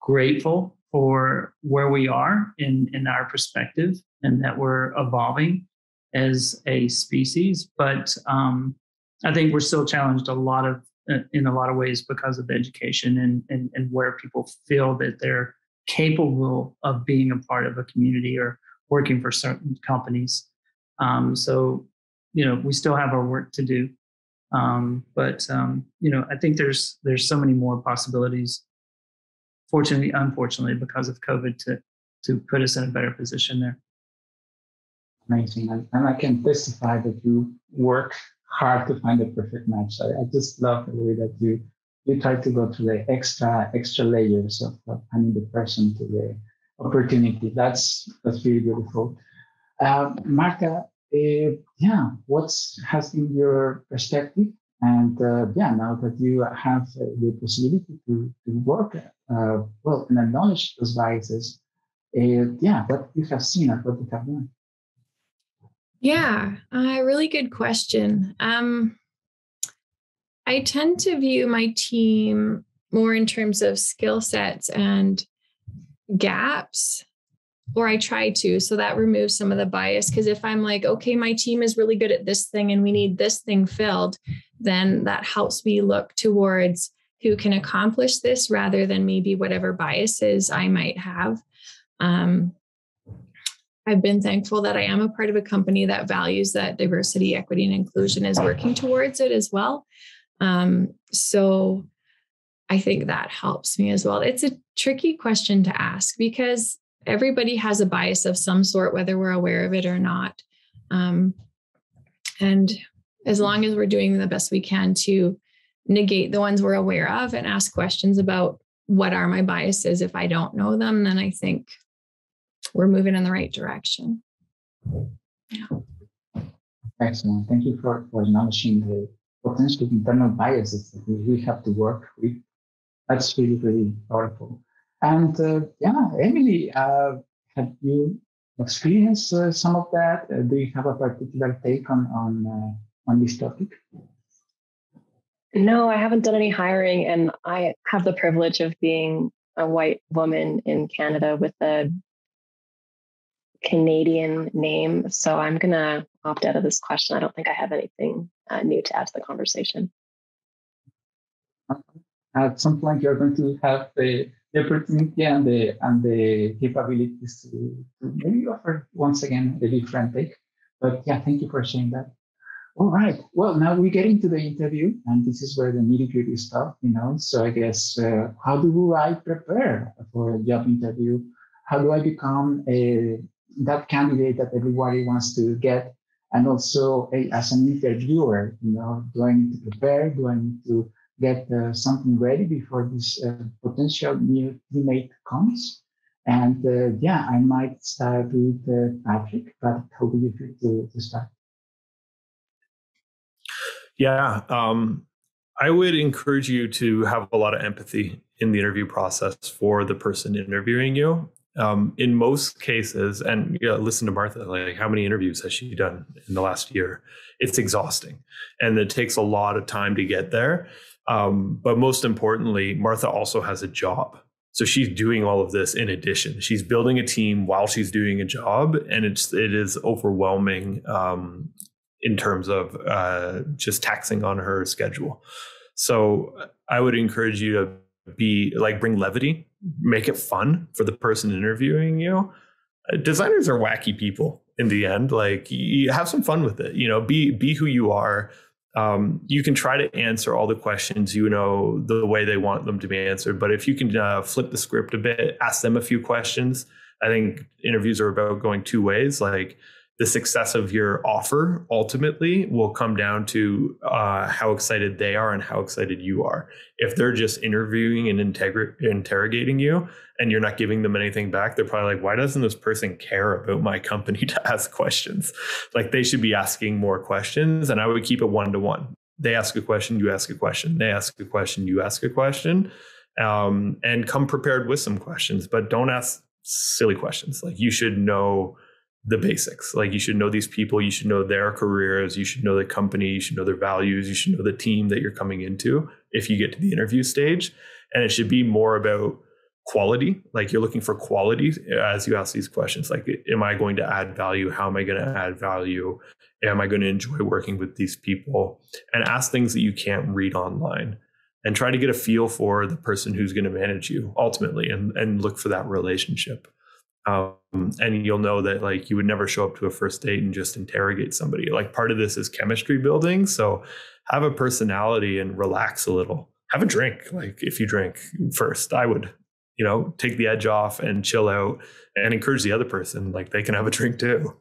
grateful for where we are in our perspective and that we're evolving as a species. But I think we're still challenged in a lot of ways because of education and where people feel that they're capable of being a part of a community or working for certain companies. So, we still have our work to do. But I think there's so many more possibilities, fortunately, unfortunately, because of COVID to put us in a better position there. Amazing. And I can testify that you work hard to find the perfect match. I just love the way that you try to go to the extra layers of finding the person to the opportunity. That's really beautiful. Martha, what has been your perspective? And now that you have the possibility to work, and acknowledge those biases, what you have seen and what you have done. Yeah, really good question. I tend to view my team more in terms of skill sets and gaps, or I try to. So that removes some of the bias. Because if I'm like, okay, my team is really good at this thing and we need this thing filled, then that helps me look towards who can accomplish this rather than maybe whatever biases I might have. I've been thankful that I am a part of a company that values that diversity, equity, and inclusion is working towards it as well. So I think that helps me as well. It's a tricky question to ask because everybody has a bias of some sort, whether we're aware of it or not. And as long as we're doing the best we can to negate the ones we're aware of and ask questions about what are my biases, if I don't know them, then I think we're moving in the right direction. Yeah. Excellent. Thank you for acknowledging the potential internal biases that we have to work with. That's really, really powerful. And Emily, have you experienced some of that? Do you have a particular take on this topic? No, I haven't done any hiring, and I have the privilege of being a white woman in Canada with a Canadian name. So I'm going to opt out of this question. I don't think I have anything new to add to the conversation. At some point, you're going to have the opportunity and the capabilities to maybe offer once again a different take. But thank you for sharing that. All right. Well, now we get into the interview, and this is where the nitty-gritty stuff, So I guess, how do I prepare for a job interview? How do I become that candidate that everybody wants to get? And also, as an interviewer, do I need to prepare? Do I need to get something ready before this potential new teammate comes? And I might start with Patrick, but how do you feel to start? Yeah, I would encourage you to have a lot of empathy in the interview process for the person interviewing you. In most cases, and listen to Martha, like how many interviews has she done in the last year? It's exhausting, and it takes a lot of time to get there. But most importantly, Martha also has a job. So she's doing all of this in addition. She's building a team while she's doing a job, and it is overwhelming in terms of just taxing on her schedule. So I would encourage you to bring levity, make it fun for the person interviewing you. Designers are wacky people in the end. Like, you have some fun with it, be who you are. You can try to answer all the questions, the way they want them to be answered. But if you can flip the script a bit, ask them a few questions. I think interviews are about going two ways. Like, the success of your offer ultimately will come down to how excited they are and how excited you are. If they're just interviewing and interrogating you and you're not giving them anything back, they're probably like, why doesn't this person care about my company to ask questions? Like, they should be asking more questions. And I would keep it 1-to-1. They ask a question, you ask a question. They ask a question, you ask a question. And come prepared with some questions, but don't ask silly questions. Like, you should know the basics. Like, you should know these people, you should know their careers, you should know the company, you should know their values, you should know the team that you're coming into if you get to the interview stage. And it should be more about quality. Like, you're looking for quality as you ask these questions. Like, am I going to add value? How am I going to add value? Am I going to enjoy working with these people? And ask things that you can't read online, and try to get a feel for the person who's going to manage you ultimately, and look for that relationship. And you'll know that, like, you would never show up to a first date and just interrogate somebody. Like, part of this is chemistry building. So have a personality and relax a little. Have a drink. Like, if you drink first, I would, take the edge off and chill out and encourage the other person. Like, they can have a drink too.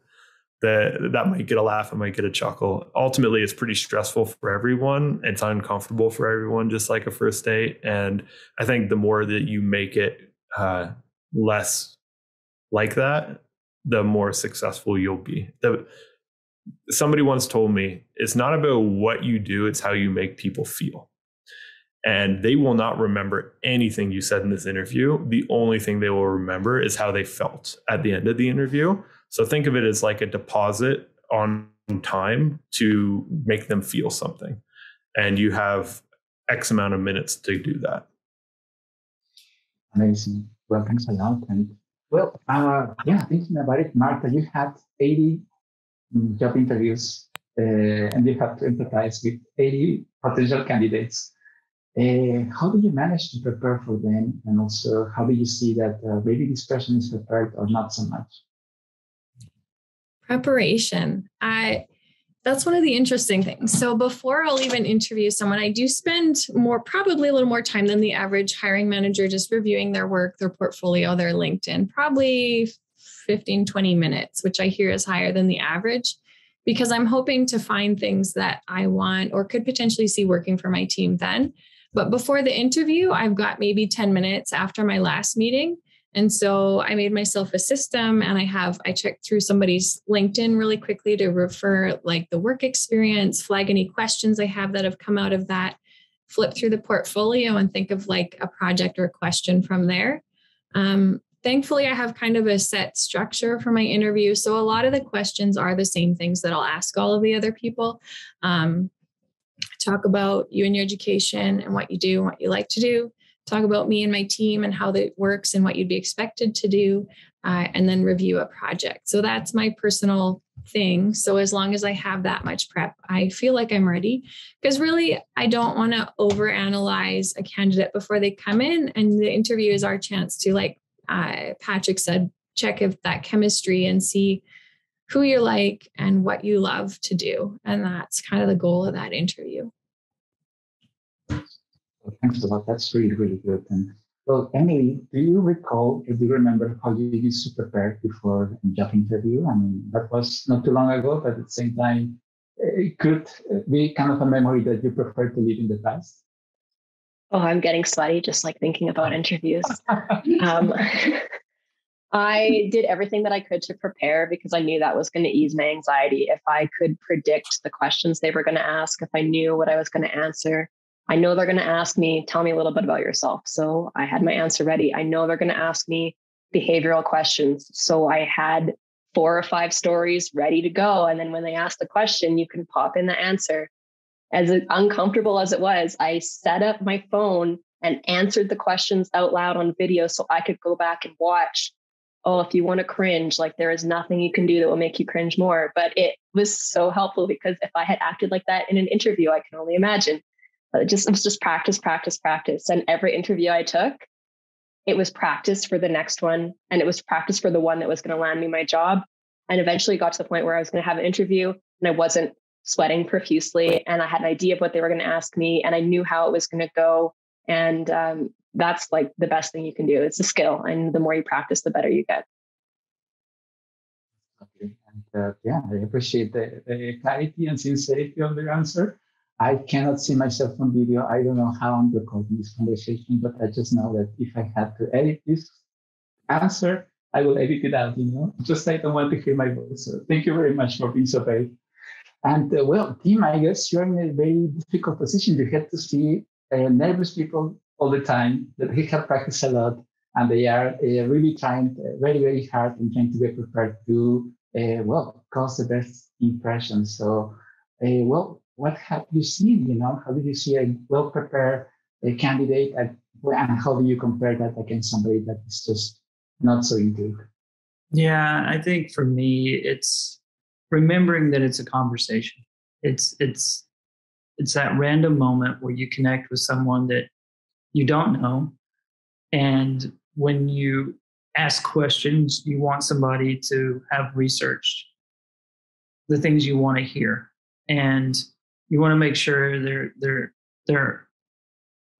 That might get a laugh, it might get a chuckle. Ultimately, it's pretty stressful for everyone. It's uncomfortable for everyone, just like a first date. And I think the more that you make it less like that, the more successful you'll be. Somebody once told me, it's not about what you do, it's how you make people feel. And they will not remember anything you said in this interview. The only thing they will remember is how they felt at the end of the interview. So think of it as like a deposit on time to make them feel something. And you have X amount of minutes to do that. Amazing. Well, thanks a lot. And thinking about it, Martha, you had 80 job interviews and you have to empathize with 80 potential candidates. How do you manage to prepare for them? And also, how do you see that maybe this person is prepared or not so much? Preparation. That's one of the interesting things. So before I'll even interview someone, I do spend probably a little more time than the average hiring manager, just reviewing their work, their portfolio, their LinkedIn, probably 15, 20 minutes, which I hear is higher than the average, because I'm hoping to find things that I want or could potentially see working for my team then. But before the interview, I've got maybe 10 minutes after my last meeting. And so I made myself a system, and I checked through somebody's LinkedIn really quickly to refer like the work experience, flag any questions I have that have come out of that, flip through the portfolio and think of like a project or a question from there. Thankfully, I have kind of a set structure for my interview. So a lot of the questions are the same things that I'll ask all of the other people. Talk about you and your education and what you do and what you like to do. Talk about me and my team and how that works and what you'd be expected to do, and then review a project. So that's my personal thing. So as long as I have that much prep, I feel like I'm ready, because really, I don't want to overanalyze a candidate before they come in. And the interview is our chance to, like Patrick said, check if that chemistry and see who you're like and what you love to do. And that's kind of the goal of that interview. Thanks a lot. That's really, really good. And well, Emily, do you remember how you used to prepare before a job interview? I mean, that was not too long ago, but at the same time, it could be kind of a memory that you prefer to live in the past. Oh, I'm getting sweaty just like thinking about interviews. I did everything that I could to prepare, because I knew that was going to ease my anxiety. If I could predict the questions they were going to ask, if I knew what I was going to answer, I know they're going to ask me, tell me a little bit about yourself. So I had my answer ready. I know they're going to ask me behavioral questions. So I had 4 or 5 stories ready to go. And then when they ask the question, you can pop in the answer. As uncomfortable as it was, I set up my phone and answered the questions out loud on video so I could go back and watch oh, if you want to cringe, like there is nothing you can do that will make you cringe more. But it was so helpful because if I had acted like that in an interview, I can only imagine. It was just practice, practice, practice. And every interview I took, it was practice for the next one. And it was practice for the one that was going to land me my job. And eventually got to the point where I was going to have an interview and I wasn't sweating profusely. And I had an idea of what they were going to ask me and I knew how it was going to go. And that's like the best thing you can do. It's a skill. And the more you practice, the better you get. Okay. And yeah, I appreciate the clarity and sincerity of the answer. I cannot see myself on video. I don't know how I'm recording this conversation, but I just know that if I had to edit this answer, I will edit it out, just I don't want to hear my voice. So thank you very much for being so brave. And well, Tim, I guess you're in a very difficult position. You have to see nervous people all the time that they have practiced a lot and they are really trying very, very hard and trying to get prepared to, cause the best impression. So, what have you seen? How did you see a well-prepared candidate and how do you compare that against somebody that is just not so into it? Yeah, I think for me, it's remembering that it's a conversation. It's that random moment where you connect with someone that you don't know. And when you ask questions, you want somebody to have researched the things you want to hear. And you want to make sure they're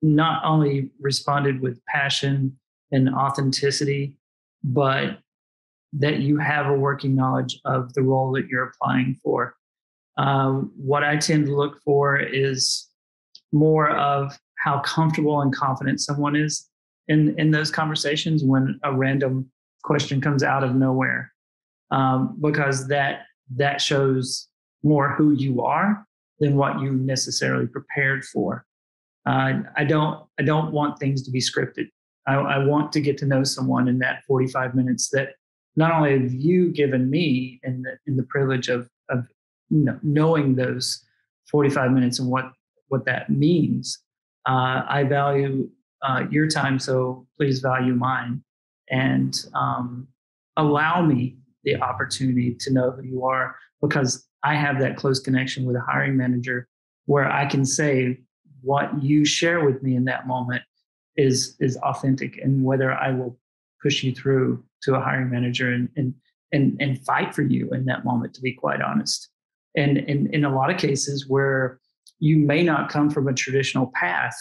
not only responded with passion and authenticity, but that you have a working knowledge of the role that you're applying for. What I tend to look for is more of how comfortable and confident someone is in those conversations when a random question comes out of nowhere, because that shows more who you are than what you necessarily prepared for. I don't want things to be scripted. I want to get to know someone in that 45 minutes that not only have you given me in the privilege of knowing those 45 minutes and what that means. I value your time, so please value mine and allow me the opportunity to know who you are, because I have that close connection with a hiring manager where I can say what you share with me in that moment is authentic, and whether I will push you through to a hiring manager and fight for you in that moment, to be quite honest. And in a lot of cases where you may not come from a traditional path,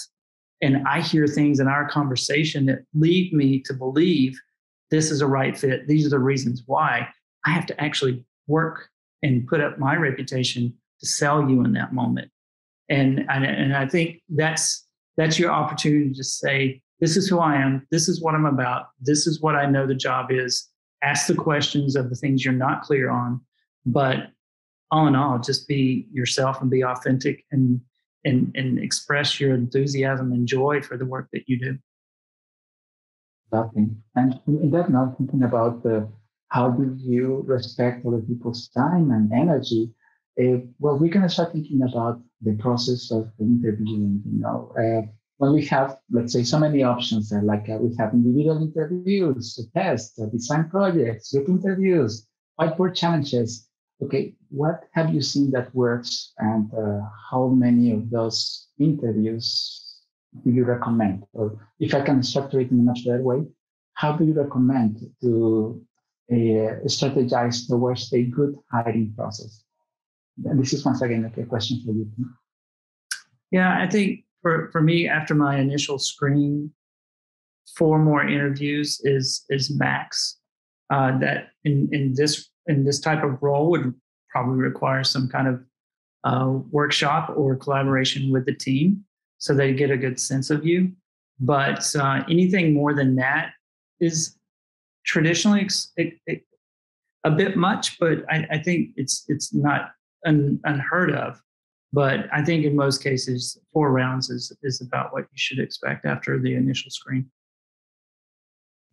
and I hear things in our conversation that lead me to believe this is a right fit, these are the reasons why, I have to actually work and put up my reputation to sell you in that moment. And I think that's your opportunity to say, this is who I am, this is what I'm about, this is what I know the job is. Ask the questions of the things you're not clear on, but all in all, just be yourself and be authentic and express your enthusiasm and joy for the work that you do. Lovely. And in that note, thinking about how do you respect other people's time and energy? We're going to start thinking about the process of interviewing. When we have, let's say, so many options, we have individual interviews, tests, design projects, group interviews, whiteboard challenges. Okay, what have you seen that works, and how many of those interviews do you recommend? Or if I can structure it in a much better way, how do you recommend to strategize towards a good hiring process? And this is once again a question for you. Yeah, I think for me, after my initial screen, 4 more interviews is max. That in this type of role would probably require some kind of workshop or collaboration with the team, so they get a good sense of you. But anything more than that is traditionally a bit much, but I think it's not unheard of. But I think in most cases, 4 rounds is about what you should expect after the initial screen.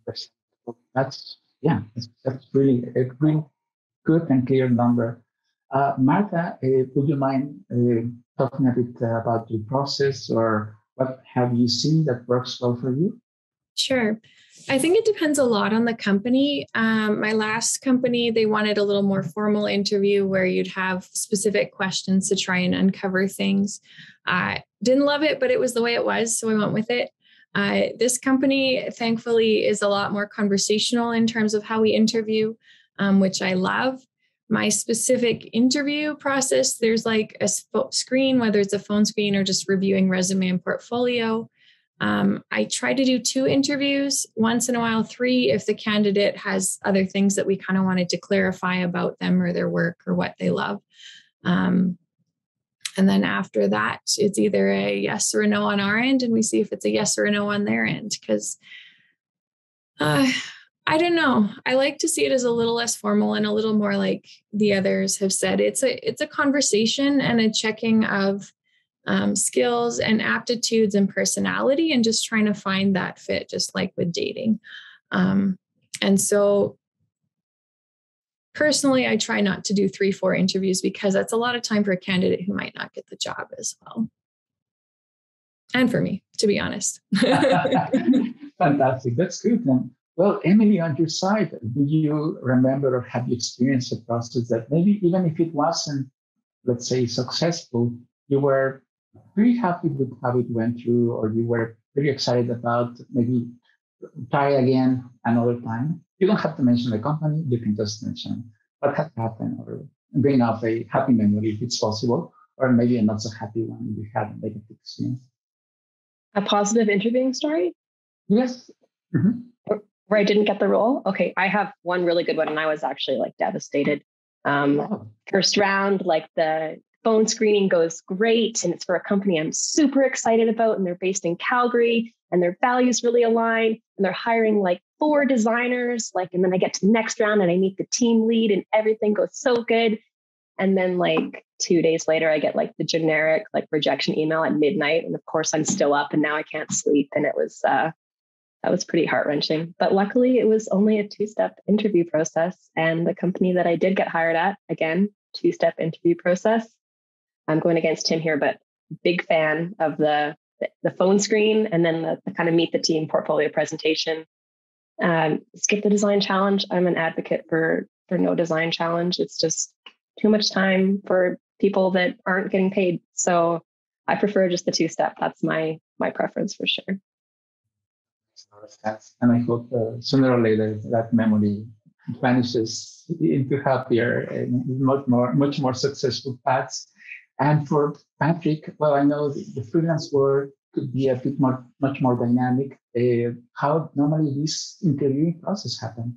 That's really a really good and clear number. Martha, would you mind talking a bit about your process, or what have you seen that works well for you? Sure. I think it depends a lot on the company. My last company, they wanted a little more formal interview where you'd have specific questions to try and uncover things. I didn't love it, but it was the way it was, so I went with it. This company, thankfully, is a lot more conversational in terms of how we interview, which I love. My specific interview process, there's like a screen, whether it's a phone screen or just reviewing resume and portfolio. I try to do 2 interviews, once in a while 3, if the candidate has other things that we kind of wanted to clarify about them or their work or what they love. And then after that, it's either a yes or a no on our end, and we see if it's a yes or a no on their end. Because I don't know, I like to see it as a little less formal and a little more like the others have said. It's a conversation and a checking of skills and aptitudes and personality, and just trying to find that fit, just like with dating. And so personally, I try not to do 3-4 interviews because that's a lot of time for a candidate who might not get the job as well. And for me, to be honest. Fantastic. That's good. And well, Emily, on your side, do you remember or have you experienced a process that maybe even if it wasn't, let's say, successful, you were pretty happy with how it went through, or you were pretty excited about maybe try again another time? You don't have to mention the company. You can just mention what had happened or bring up a happy memory if it's possible, or maybe a not so happy one if you had a negative experience. A positive interviewing story? Yes. Mm-hmm. Where I didn't get the role? Okay, I have one really good one, and I was actually like devastated. First round, like the phone screening goes great, and it's for a company I'm super excited about, and they're based in Calgary, and their values really align, and they're hiring like 4 designers, and then I get to the next round and I meet the team lead, and everything goes so good. And then like 2 days later, I get like the generic like rejection email at midnight, and of course I'm still up, and now I can't sleep, and it was that was pretty heart-wrenching. But luckily, it was only a 2-step interview process, and the company that I did get hired at, again, 2-step interview process. I'm going against Tim here, but big fan of the phone screen, and then the kind of meet the team portfolio presentation. Skip the design challenge. I'm an advocate for no design challenge. It's just too much time for people that aren't getting paid. So I prefer just the 2-step. That's my preference for sure. And I hope sooner or later that memory vanishes into happier and much more successful paths. And for Patrick, well, I know the freelance world could be a bit much more dynamic. How normally this interviewing process happen?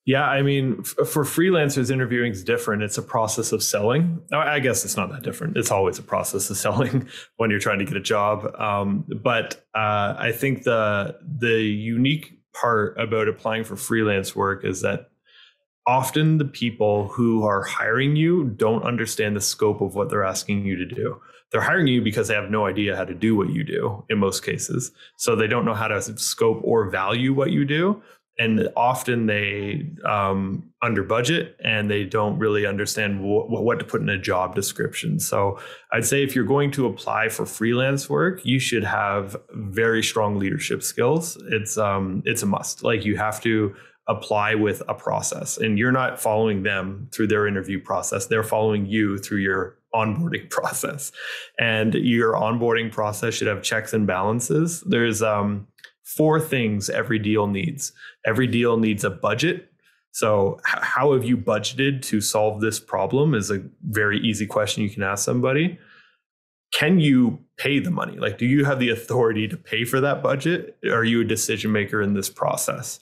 Yeah, I mean, for freelancers, interviewing is different. It's a process of selling. I guess it's not that different. It's always a process of selling when you're trying to get a job. But I think the unique part about applying for freelance work is that often the people who are hiring you don't understand the scope of what they're asking you to do. They're hiring you because they have no idea how to do what you do in most cases. So they don't know how to scope or value what you do. And often they under budget, and they don't really understand what to put in a job description. So I'd say if you're going to apply for freelance work, you should have very strong leadership skills. It's a must. Like, you have to apply with a process, and you're not following them through their interview process. They're following you through your onboarding process, and your onboarding process should have checks and balances. There's 4 things every deal needs. Every deal needs a budget. So how have you budgeted to solve this problem is a very easy question you can ask somebody. Can you pay the money? Like, do you have the authority to pay for that budget? Are you a decision maker in this process?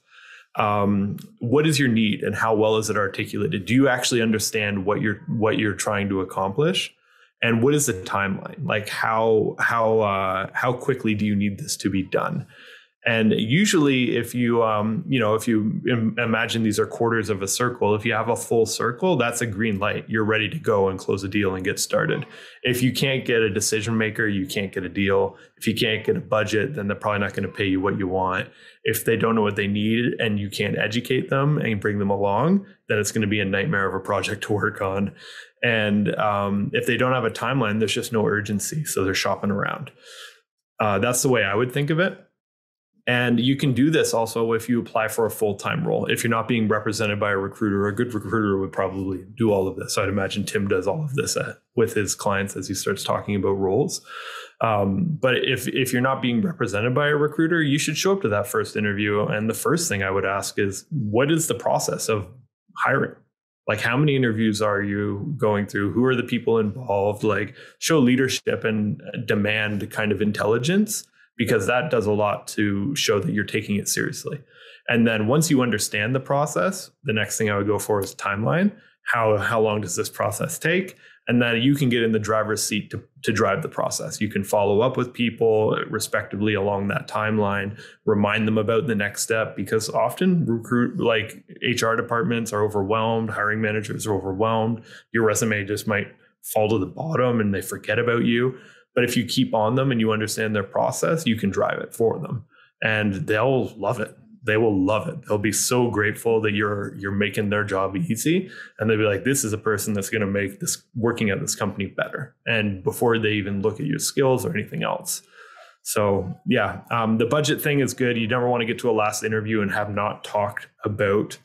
What is your need, and how well is it articulated? Do you actually understand what you're trying to accomplish? And what is the timeline? Like, how quickly do you need this to be done? And usually, if you imagine these are quarters of a circle, if you have a full circle, that's a green light. You're ready to go and close a deal and get started. If you can't get a decision maker, you can't get a deal. If you can't get a budget, then they're probably not going to pay you what you want. If they don't know what they need and you can't educate them and bring them along, then it's going to be a nightmare of a project to work on. And if they don't have a timeline, there's just no urgency. So they're shopping around. That's the way I would think of it. And you can do this also if you apply for a full-time role. If you're not being represented by a recruiter, a good recruiter would probably do all of this. I'd imagine Tim does all of this with his clients as he starts talking about roles. But if you're not being represented by a recruiter, you should show up to that first interview. And the first thing I would ask is, what is the process of hiring? Like, how many interviews are you going through? Who are the people involved? Like, show leadership and demand kind of intelligence, because that does a lot to show that you're taking it seriously. And then once you understand the process, the next thing I would go for is a timeline. How long does this process take? And then you can get in the driver's seat to drive the process. You can follow up with people respectively along that timeline, remind them about the next step, because often HR departments are overwhelmed, hiring managers are overwhelmed. Your resume just might fall to the bottom and they forget about you. But if you keep on them and you understand their process, you can drive it for them, and they'll love it. They will love it. They'll be so grateful that you're making their job easy, and they'll be like, this is a person that's going to make this working at this company better. And before they even look at your skills or anything else. So yeah, the budget thing is good. You never want to get to a last interview and have not talked about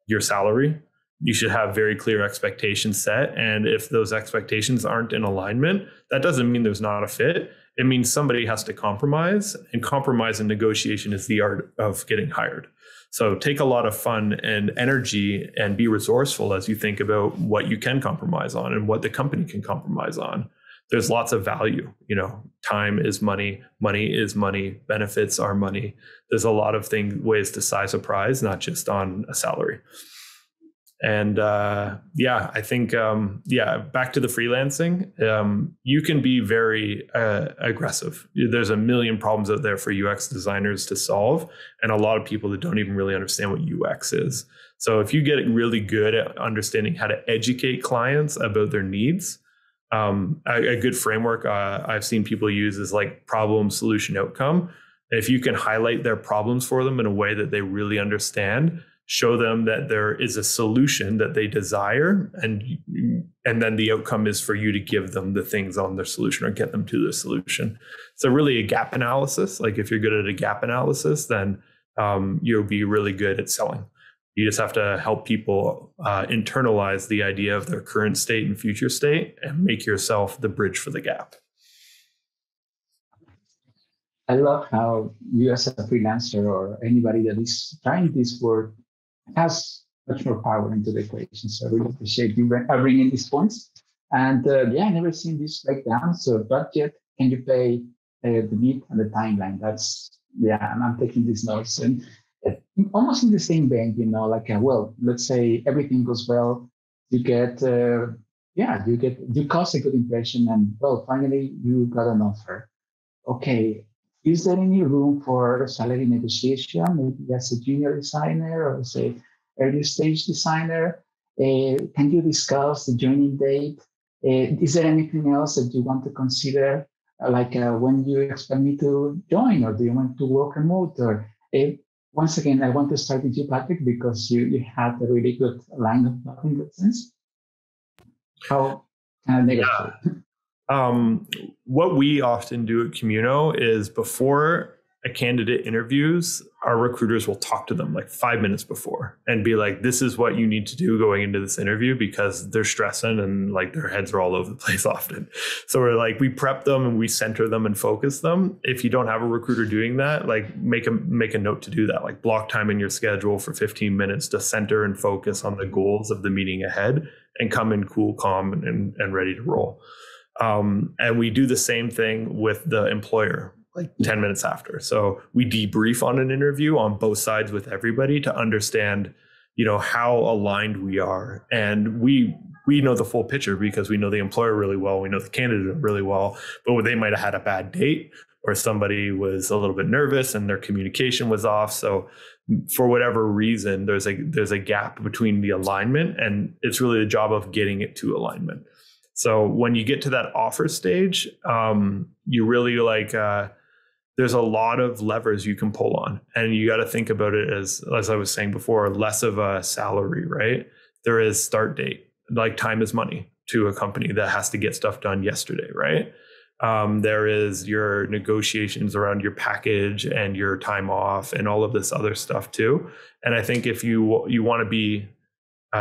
your salary. You should have very clear expectations set. And if those expectations aren't in alignment, that doesn't mean there's not a fit. It means somebody has to compromise, and compromise and negotiation is the art of getting hired. So take a lot of fun and energy and be resourceful as you think about what you can compromise on and what the company can compromise on. There's lots of value. Time is money, money is money, benefits are money. There's a lot of ways to size a prize, not just on a salary. And I think, back to the freelancing, you can be very aggressive. There's a million problems out there for UX designers to solve, and a lot of people that don't even really understand what UX is. So if you get really good at understanding how to educate clients about their needs, a good framework I've seen people use is like problem, solution, outcome. If you can highlight their problems for them in a way that they really understand, show them that there is a solution that they desire, and then the outcome is for you to give them the things on their solution or get them to the solution. So really a gap analysis. Like if you're good at a gap analysis, then you'll be really good at selling. You just have to help people internalize the idea of their current state and future state and make yourself the bridge for the gap. I love how you as a freelancer or anybody that is trying this work has much more power into the equation. So I really appreciate you bringing these points. And I never seen this breakdown. So budget, can you pay the need and the timeline? I'm taking these notes. And almost in the same vein, let's say everything goes well, you cause a good impression, and finally you got an offer. Okay, is there any room for salary negotiation, maybe as a junior designer or as a early stage designer? Can you discuss the joining date? Is there anything else that you want to consider, when you expect me to join, or do you want to work remote? Or once again, I want to start with you, Patrick, because you had a really good line of thought in that sense. How can I negotiate? What we often do at Communo is before a candidate interviews, our recruiters will talk to them like 5 minutes before and be like, this is what you need to do going into this interview, because they're stressing and like their heads are all over the place often. So we're like, we prep them and we center them and focus them. If you don't have a recruiter doing that, like make a note to do that, like block time in your schedule for 15 minutes to center and focus on the goals of the meeting ahead and come in cool, calm, and ready to roll. And we do the same thing with the employer, like 10 minutes after. So we debrief on an interview on both sides with everybody to understand, how aligned we are. And we know the full picture because we know the employer really well. We know the candidate really well, but they might have had a bad date, or somebody was a little bit nervous and their communication was off. So for whatever reason, there's a gap between the alignment, and it's really the job of getting it to alignment. So when you get to that offer stage, you really there's a lot of levers you can pull on, and you got to think about it as I was saying before, less of a salary, right? There is start date, like time is money to a company that has to get stuff done yesterday, right? There is your negotiations around your package and your time off and all of this other stuff too. And I think if you want to be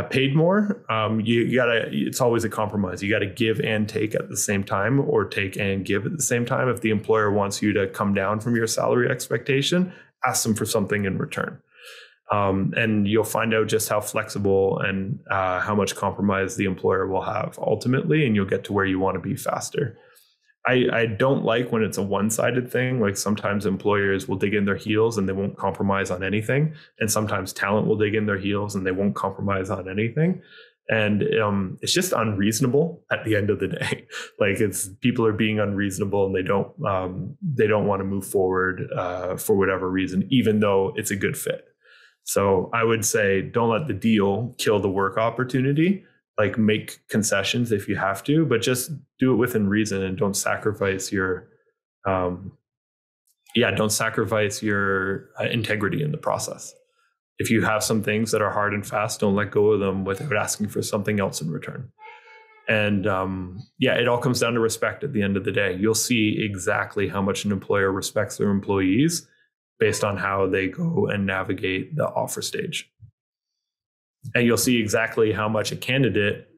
paid more, you gotta, it's always a compromise. You got to give and take at the same time, or take and give at the same time. If the employer wants you to come down from your salary expectation, ask them for something in return. And you'll find out just how flexible and how much compromise the employer will have ultimately, and you'll get to where you want to be faster. I don't like when it's a one-sided thing. Like sometimes employers will dig in their heels and they won't compromise on anything. And sometimes talent will dig in their heels and they won't compromise on anything. And it's just unreasonable at the end of the day. Like people are being unreasonable and they don't want to move forward for whatever reason, even though it's a good fit. So I would say don't let the deal kill the work opportunity. Like make concessions if you have to, but just do it within reason and don't sacrifice your integrity in the process. If you have some things that are hard and fast, don't let go of them without asking for something else in return. And it all comes down to respect at the end of the day. You'll see exactly how much an employer respects their employees based on how they go and navigate the offer stage. And you'll see exactly how much a candidate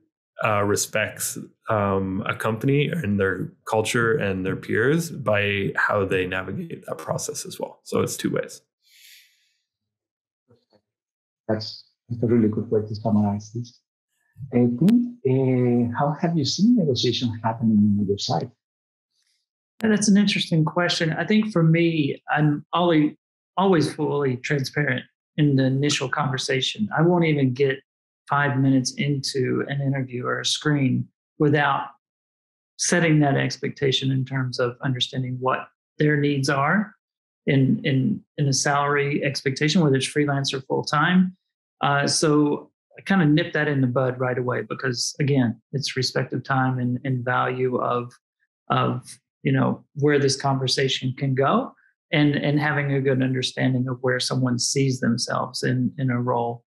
respects a company and their culture and their peers by how they navigate that process as well. So it's two ways. That's a really good way to summarize this. Tim, how have you seen negotiation happening on your side? And that's an interesting question. I think for me, I'm always fully transparent in the initial conversation. I won't even get 5 minutes into an interview or a screen without setting that expectation in terms of understanding what their needs are in a salary expectation, whether it's freelance or full-time. So I kind of nip that in the bud right away because, again, it's respect of time and value of where this conversation can go. And having a good understanding of where someone sees themselves in a role.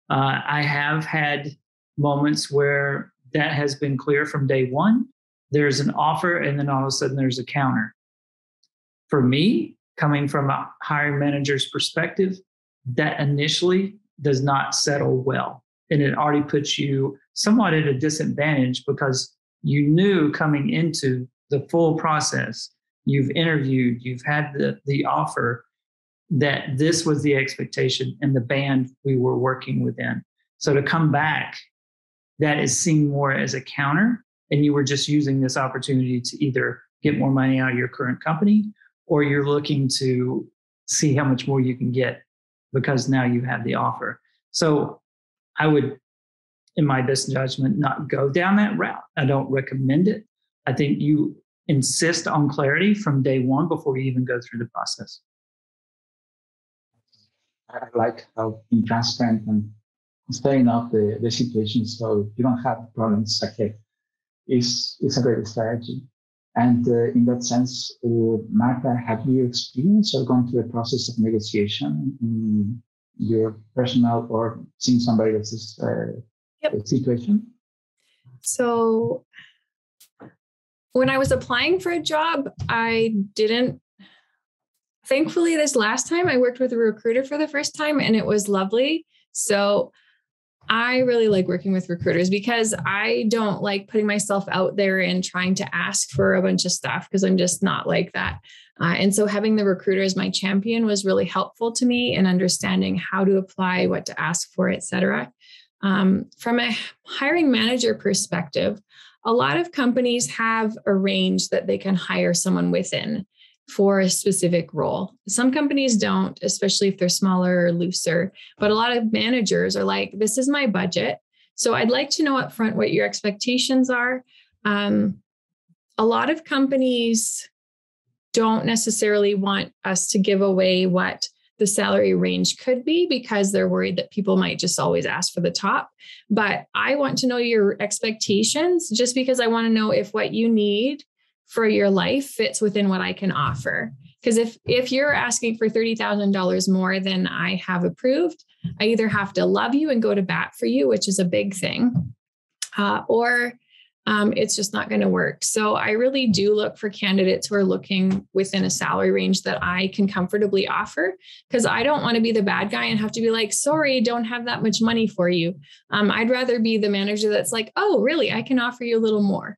I have had moments where that has been clear from day one. There's an offer, and then all of a sudden there's a counter. For me, coming from a hiring manager's perspective, that initially does not settle well. And it already puts you somewhat at a disadvantage because you knew coming into the full process, you've interviewed, you've had the offer, that this was the expectation and the band we were working within. So to come back, that is seen more as a counter, and you were just using this opportunity to either get more money out of your current company, or you're looking to see how much more you can get because now you have the offer. So I would, in my best judgment, not go down that route. I don't recommend it. I think you insist on clarity from day one before you even go through the process. I like how being transparent and staying up the situation so you don't have problems ahead is a great strategy. And in that sense, Martha, have you experienced or gone through a process of negotiation in your personal or seeing somebody else's situation? So when I was applying for a job, thankfully this last time I worked with a recruiter for the first time and it was lovely. So I really like working with recruiters because I don't like putting myself out there and trying to ask for a bunch of stuff because I'm just not like that. And so having the recruiter as my champion was really helpful to me in understanding how to apply, what to ask for, et cetera. From a hiring manager perspective, a lot of companies have arranged that they can hire someone within for a specific role. Some companies don't, especially if they're smaller or looser, but a lot of managers are like, this is my budget. So I'd like to know up front what your expectations are. A lot of companies don't necessarily want us to give away what the salary range could be because they're worried that people might just always ask for the top. But I want to know your expectations just because I want to know if what you need for your life fits within what I can offer. Because if you're asking for $30,000 more than I have approved, I either have to love you and go to bat for you, which is a big thing, or it's just not going to work. So I really do look for candidates who are looking within a salary range that I can comfortably offer, because I don't want to be the bad guy and have to be like, sorry, don't have that much money for you. I'd rather be the manager that's like, oh, really? I can offer you a little more,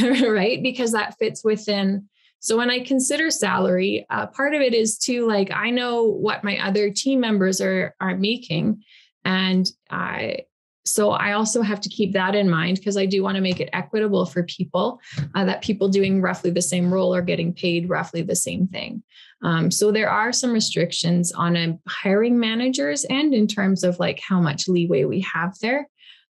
right? Because that fits within. So when I consider salary, part of it is too, like, I know what my other team members are making. And so I also have to keep that in mind, because I do want to make it equitable for people, that people doing roughly the same role are getting paid roughly the same thing. So there are some restrictions on hiring managers and in terms of like how much leeway we have there.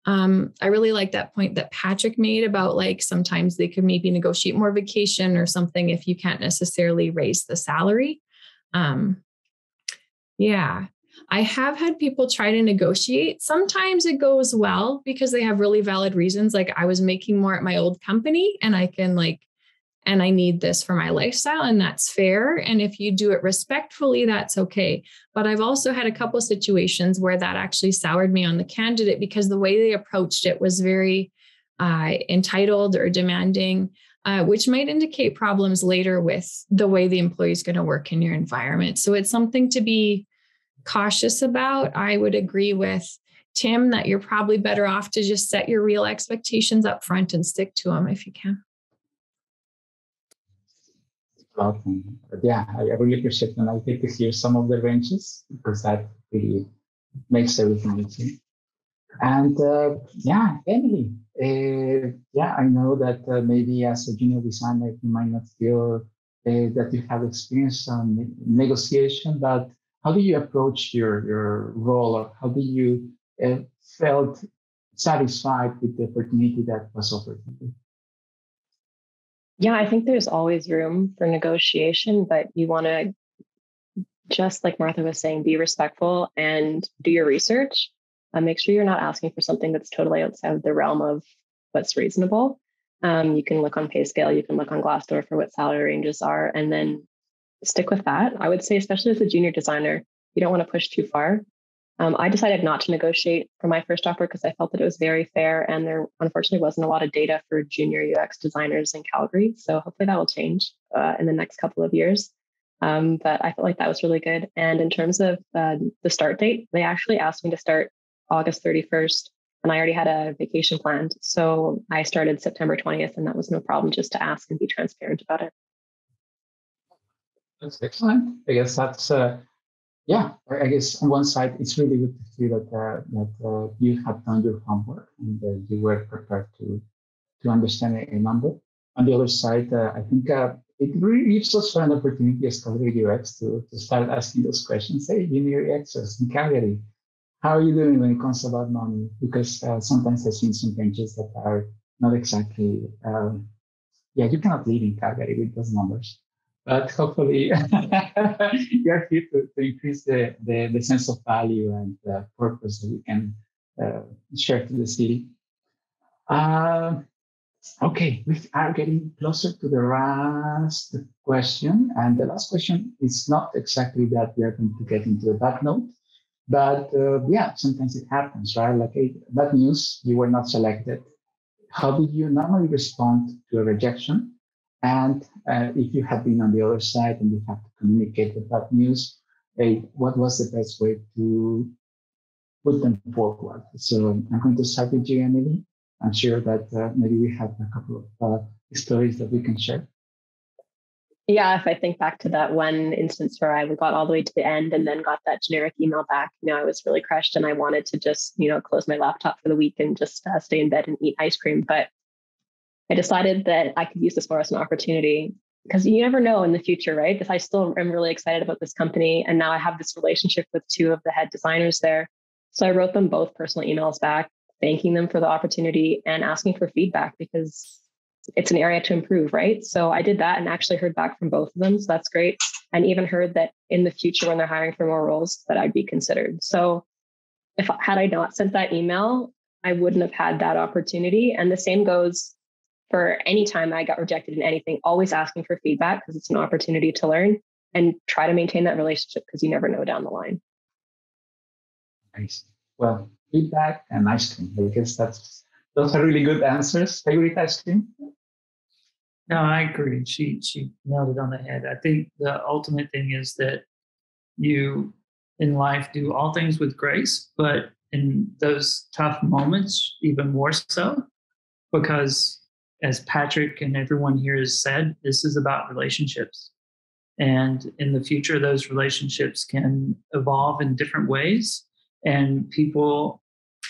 I really like that point that Patrick made about like sometimes they could maybe negotiate more vacation or something if you can't necessarily raise the salary. Yeah. I have had people try to negotiate. Sometimes it goes well because they have really valid reasons. Like, I was making more at my old company and I need this for my lifestyle, and that's fair. And if you do it respectfully, that's okay. But I've also had a couple of situations where that actually soured me on the candidate because the way they approached it was very entitled or demanding, which might indicate problems later with the way the employee is going to work in your environment. So it's something to be cautious about. I would agree with Tim that you're probably better off to just set your real expectations up front and stick to them if you can. Yeah, I really appreciate it. And I get to hear some of the ranges because that really makes everything easy. And Emily, I know that maybe as a junior designer, you might not feel that you have experience on negotiation, but how do you approach your role, or how do you felt satisfied with the opportunity that was offered to you? Yeah, I think there's always room for negotiation, but you want to, just like Martha was saying, be respectful and do your research. Make sure you're not asking for something that's totally outside of the realm of what's reasonable. You can look on PayScale, you can look on Glassdoor for what salary ranges are, and then stick with that. I would say, especially as a junior designer, you don't want to push too far. I decided not to negotiate for my first offer because I felt that it was very fair, and there unfortunately wasn't a lot of data for junior UX designers in Calgary. So hopefully that will change in the next couple of years. But I felt like that was really good. And in terms of the start date, they actually asked me to start August 31st, and I already had a vacation planned. So I started September 20th, and that was no problem, just to ask and be transparent about it. That's excellent. I guess that's I guess on one side, it's really good to see that you have done your homework and you were prepared to understand a number. On the other side, I think it really gives us an opportunity as Calgary UX to start asking those questions. Hey, junior UXers in Calgary, how are you doing when it comes about money? Because sometimes I've seen some ranges that are not exactly, you cannot live in Calgary with those numbers. But hopefully, you are here to increase the sense of value and purpose that we can share to the city. Okay, we are getting closer to the last question. And the last question is not exactly that we are going to get into a bad note, but sometimes it happens, right? Like, bad news, you were not selected. How do you normally respond to a rejection? And if you have been on the other side and you have to communicate the bad news, what was the best way to put them forward? So I'm going to start with you, Emily. I'm sure that maybe we have a couple of stories that we can share. Yeah, if I think back to that one instance where I got all the way to the end and then got that generic email back, I was really crushed and I wanted to just, close my laptop for the week and just stay in bed and eat ice cream. But I decided that I could use this more as an opportunity, because you never know in the future, right? Because I still am really excited about this company. And now I have this relationship with two of the head designers there. So I wrote them both personal emails back, thanking them for the opportunity and asking for feedback, because it's an area to improve, right? So I did that and actually heard back from both of them. So that's great. And even heard that in the future, when they're hiring for more roles, that I'd be considered. So had I not sent that email, I wouldn't have had that opportunity. And the same goes for any time I got rejected in anything, always asking for feedback, because it's an opportunity to learn and try to maintain that relationship, because you never know down the line. Nice. Well, feedback and ice cream. I guess those Those are really good answers. Favorite ice cream? No, I agree. She nailed it on the head. I think the ultimate thing is that you in life do all things with grace, but in those tough moments, even more so, because as Patrick and everyone here has said, this is about relationships. And in the future, those relationships can evolve in different ways. And people,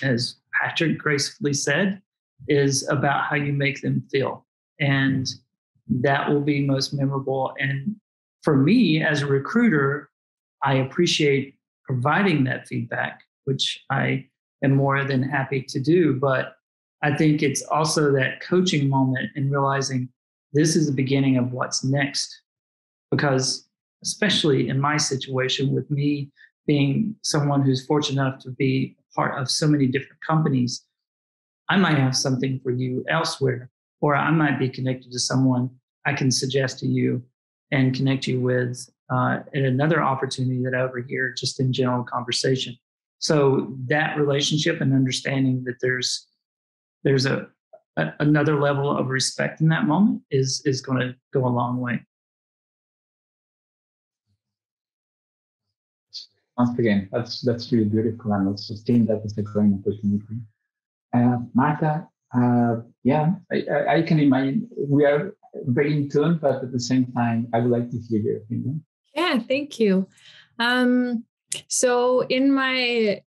as Patrick gracefully said, is about how you make them feel. And that will be most memorable. And for me, as a recruiter, I appreciate providing that feedback, which I am more than happy to do. But I think it's also that coaching moment and realizing this is the beginning of what's next. Because especially in my situation, with me being someone who's fortunate enough to be part of so many different companies, I might have something for you elsewhere, or I might be connected to someone I can suggest to you and connect you with in another opportunity that I overhear just in general conversation. So that relationship and understanding that there's another level of respect in that moment is going to go a long way. Once again, that's really beautiful, and also seeing that as a growing opportunity. Martha, yeah, I can imagine we are very in tune, but at the same time, I would like to hear your opinion. Yeah, thank you. So in my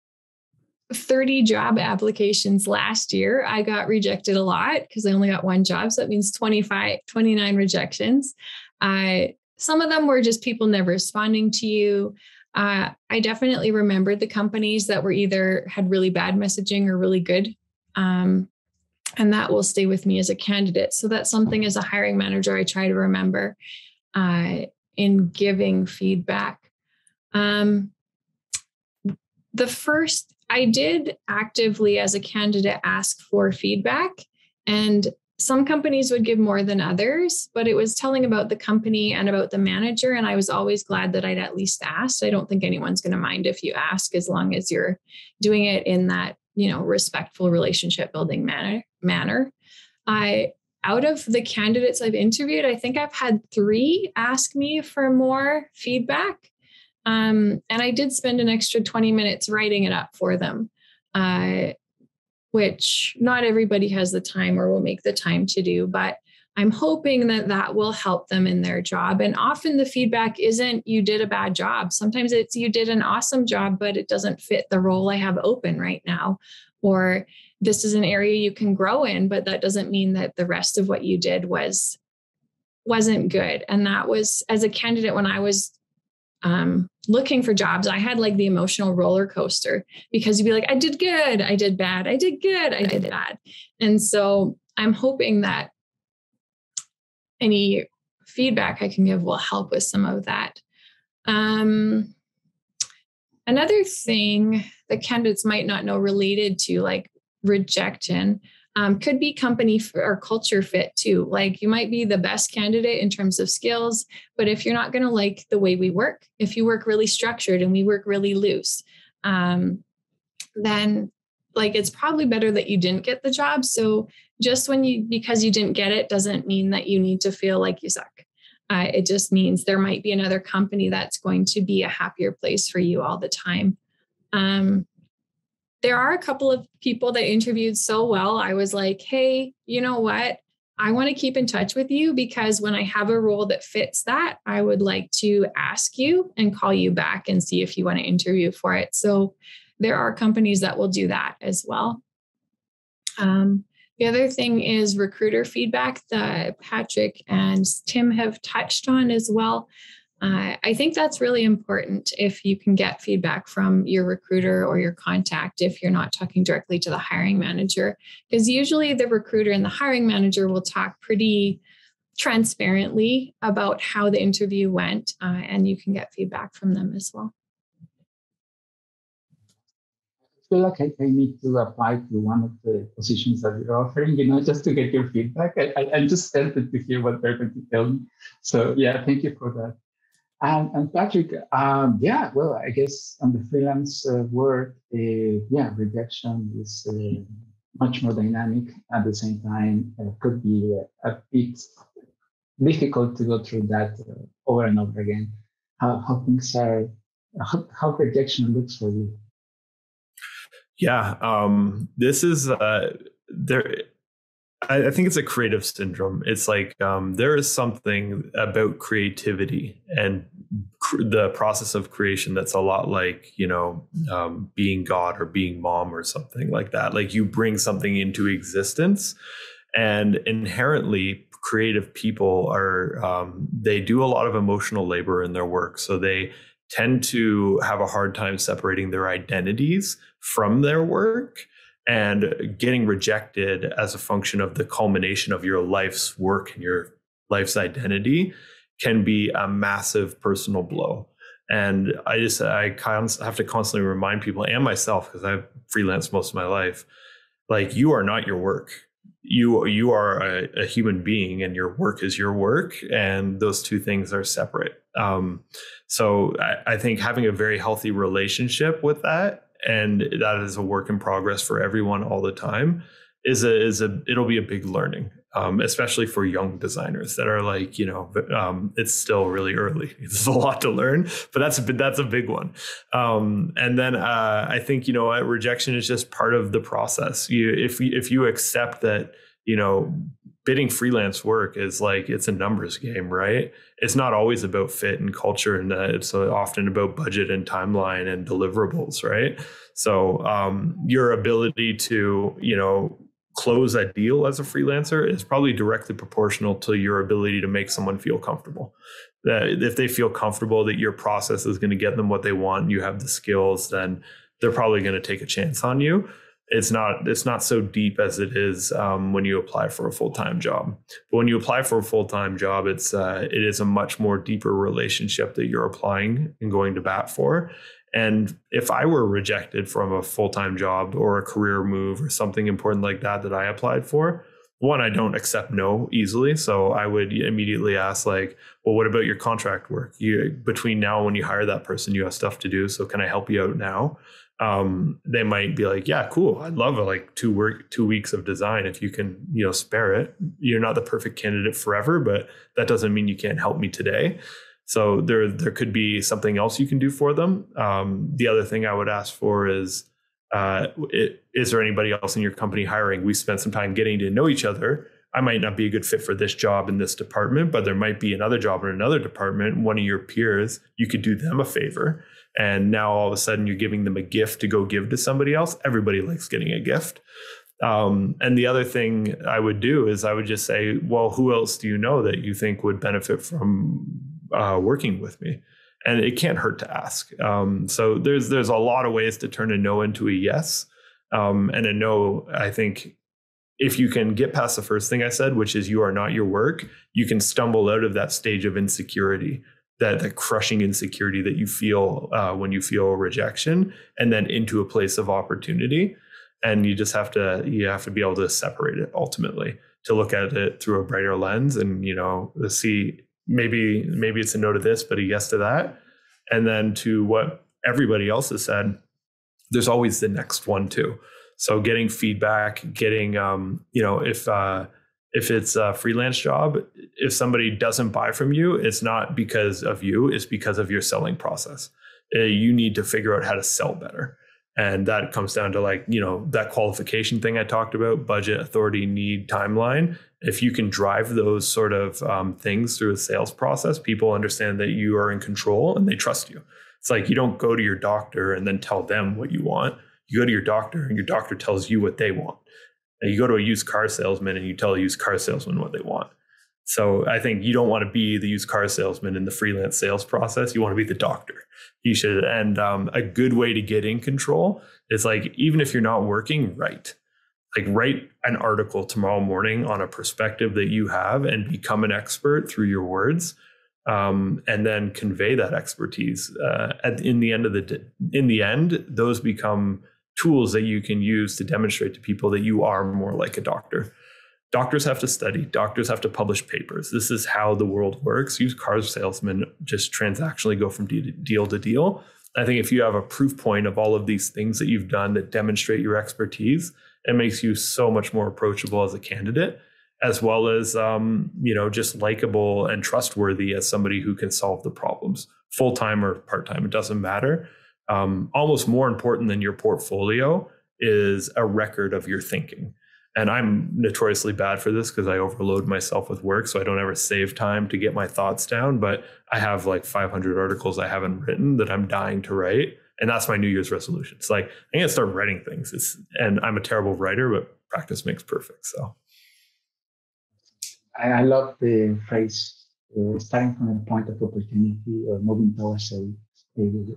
30 job applications last year, I got rejected a lot because I only got one job. So that means 29 rejections. Some of them were just people never responding to you. I definitely remembered the companies that were either had really bad messaging or really good. And that will stay with me as a candidate. So that's something as a hiring manager, I try to remember in giving feedback. I did actively as a candidate ask for feedback, and some companies would give more than others, but it was telling about the company and about the manager. And I was always glad that I'd at least asked. I don't think anyone's going to mind if you ask, as long as you're doing it in that, respectful relationship building manner. Out of the candidates I've interviewed, I think I've had 3 ask me for more feedback. And I did spend an extra 20 minutes writing it up for them, which not everybody has the time or will make the time to do, but I'm hoping that will help them in their job. And often the feedback isn't you did a bad job. Sometimes it's you did an awesome job, but it doesn't fit the role I have open right now. Or this is an area you can grow in, but that doesn't mean that the rest of what you did wasn't good. And that was, as a candidate, when I was looking for jobs, I had like the emotional roller coaster, because you'd be like, I did good, I did bad, I did good, I did bad. And so I'm hoping that any feedback I can give will help with some of that. Another thing that candidates might not know related to like rejection could be company or culture fit too. Like you might be the best candidate in terms of skills, but if you're not going to like the way we work, if you work really structured and we work really loose, then like it's probably better that you didn't get the job. So just because you didn't get it doesn't mean that you need to feel like you suck. It just means there might be another company that's going to be a happier place for you all the time. There are a couple of people that interviewed so well. I was like, hey, you know what? I want to keep in touch with you, because when I have a role that fits that, I would like to ask you and call you back and see if you want to interview for it. So there are companies that will do that as well. The other thing is recruiter feedback that Patrick and Tim have touched on as well. I think that's really important if you can get feedback from your recruiter or your contact if you're not talking directly to the hiring manager, because usually the recruiter and the hiring manager will talk pretty transparently about how the interview went, and you can get feedback from them as well. I feel like I need to apply to one of the positions that you're offering, just to get your feedback. I'm just tempted to hear what they're going to tell me. So yeah, thank you for that. And Patrick, well, I guess on the freelance world, rejection is much more dynamic. At the same time, it could be a bit difficult to go through that over and over again. How things are, how rejection looks for you. Yeah, this is there. I think it's a creative syndrome. It's like there is something about creativity and the process of creation that's a lot like, being God or being mom or something like that. Like you bring something into existence, and inherently creative people are, they do a lot of emotional labor in their work. So they tend to have a hard time separating their identities from their work. And getting rejected as a function of the culmination of your life's work and your life's identity can be a massive personal blow. And I have to constantly remind people and myself, because I've freelanced most of my life, like you are not your work. You are a human being, and your work is your work, and those two things are separate. So I think having a very healthy relationship with that, and that is a work in progress for everyone all the time, it'll be a big learning, especially for young designers that are like, it's still really early. There's a lot to learn, but that's a big one. And then I think, rejection is just part of the process. If you accept that, bidding freelance work is like, it's a numbers game, right? It's not always about fit and culture, and it's often about budget and timeline and deliverables, right? So your ability to, close a deal as a freelancer is probably directly proportional to your ability to make someone feel comfortable. That if they feel comfortable that your process is going to get them what they want, and you have the skills, then they're probably going to take a chance on you. It's not so deep as it is when you apply for a full-time job. But when you apply for a full-time job, it is a much more deeper relationship that you're applying and going to bat for. And if I were rejected from a full-time job or a career move or something important like that I applied for, one, I don't accept no easily. So I would immediately ask like, well, what about your contract work? Between now and when you hire that person, you have stuff to do. So can I help you out now? They might be like, yeah, cool. I'd love 2 weeks of design if you can, spare it. You're not the perfect candidate forever, but that doesn't mean you can't help me today. So there could be something else you can do for them. The other thing I would ask for is there anybody else in your company hiring? We spent some time getting to know each other. I might not be a good fit for this job in this department, but there might be another job in another department. One of your peers, you could do them a favor. And now all of a sudden you're giving them a gift to go give to somebody else. Everybody likes getting a gift. And the other thing I would do is I would just say, well, who else do you know that you think would benefit from working with me? And it can't hurt to ask. So there's a lot of ways to turn a no into a yes. And a no, I think if you can get past the first thing I said, which is you are not your work, you can stumble out of that stage of insecurity, that crushing insecurity that you feel when you feel rejection, and then into a place of opportunity. And you just have to be able to separate it ultimately, to look at it through a brighter lens and, see maybe it's a no to this, but a yes to that. And then to what everybody else has said, there's always the next one too. So getting feedback, getting, if it's a freelance job, if somebody doesn't buy from you, it's not because of you, it's because of your selling process. You need to figure out how to sell better. And that comes down to that qualification thing I talked about: budget, authority, need, timeline. If you can drive those sort of things through a sales process, people understand that you are in control and they trust you. It's like you don't go to your doctor and then tell them what you want. You go to your doctor and your doctor tells you what they want. And you go to a used car salesman and you tell a used car salesman what they want. So I think you don't want to be the used car salesman in the freelance sales process. You want to be the doctor. You should. And a good way to get in control is even if you're not working, write an article tomorrow morning on a perspective that you have and become an expert through your words, and then convey that expertise. In the end, those become tools that you can use to demonstrate to people that you are more like a doctor. Doctors have to study. Doctors have to publish papers. This is how the world works. Used car salesmen just transactionally go from deal to deal. I think if you have a proof point of all of these things that you've done that demonstrate your expertise, It makes you so much more approachable as a candidate, as well as, just likable and trustworthy as somebody who can solve the problems, full-time or part-time, it doesn't matter. Almost more important than your portfolio is a record of your thinking. And I'm notoriously bad for this because I overload myself with work. So I don't ever save time to get my thoughts down. But I have like 500 articles I haven't written that I'm dying to write. And that's my New Year's resolution. It's like, I'm going to start writing things. And I'm a terrible writer, but practice makes perfect. So I love the phrase, starting from a point of opportunity or moving towards a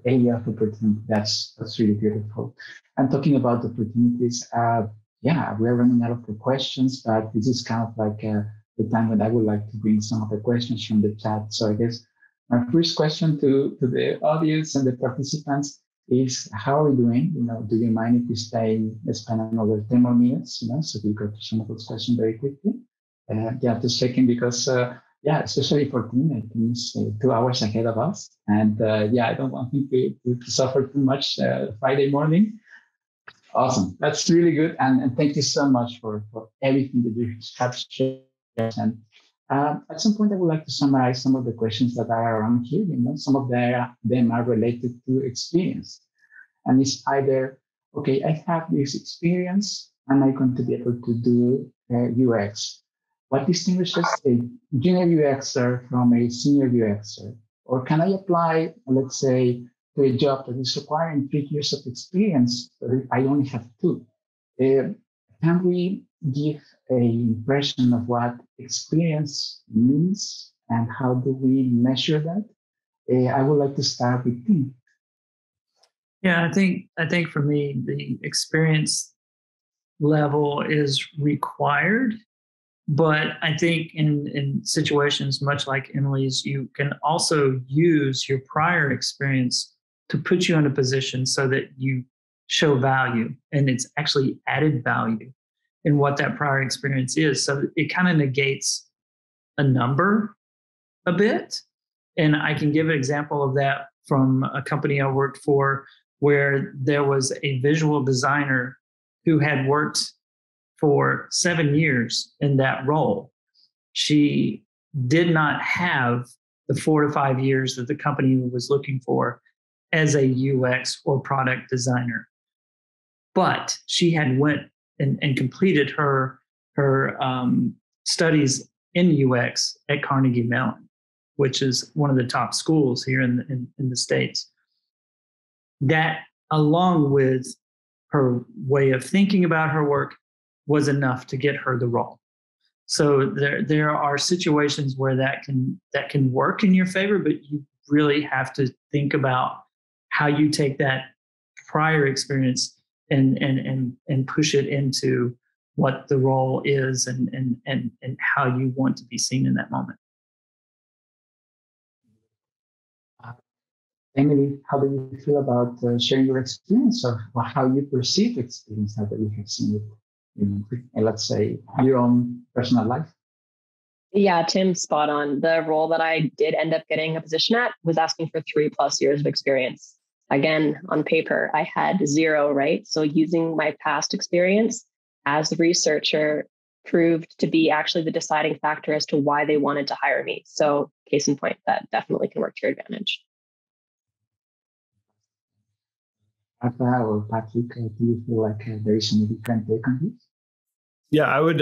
area of opportunity. That's really beautiful. And talking about opportunities, we're running out of the questions, but this is kind of like the time when I would like to bring some of the questions from the chat. So I guess my first question to the audience and the participants is, how are we doing? Do you mind if we spend another 10 more minutes, so we go to some of those questions very quickly? Just checking because, especially for teams 2 hours ahead of us. And I don't want him to suffer too much Friday morning. Awesome. That's really good. And thank you so much for everything that you have shared. And at some point, I would like to summarize some of the questions that are around here. Some of them are related to experience. And it's either, okay, I have this experience and I'm going to be able to do UX. What distinguishes a junior UXer from a senior UXer? Or can I apply, let's say, to a job that is requiring 3 years of experience, but I only have 2? Can we give an impression of what experience means and how do we measure that? I would like to start with Tim. Yeah, I think for me, the experience level is required. But I think in situations much like Emily's, you can also use your prior experience to put you in a position so that you show value, and it's actually added value in what that prior experience is. So it kind of negates a number a bit. And I can give an example of that from a company I worked for where there was a visual designer who had worked for 7 years in that role. She did not have the 4 to 5 years that the company was looking for as a UX or product designer. But she had went and completed her studies in UX at Carnegie Mellon, which is one of the top schools here in the States. That, along with her way of thinking about her work, was enough to get her the role. So there are situations where that can work in your favor, but you really have to think about how you take that prior experience and push it into what the role is and how you want to be seen in that moment. Emily, how do you feel about sharing your experience of how you perceive experience now that you have seen it in, let's say, your own personal life? Yeah, Tim's spot on. The role that I did end up getting a position at was asking for 3+ years of experience. Again, on paper, I had 0, right? So using my past experience as a researcher proved to be actually the deciding factor as to why they wanted to hire me. So case in point, that definitely can work to your advantage. Martha or Patrick, do you feel like there is any different take on this? Yeah, I would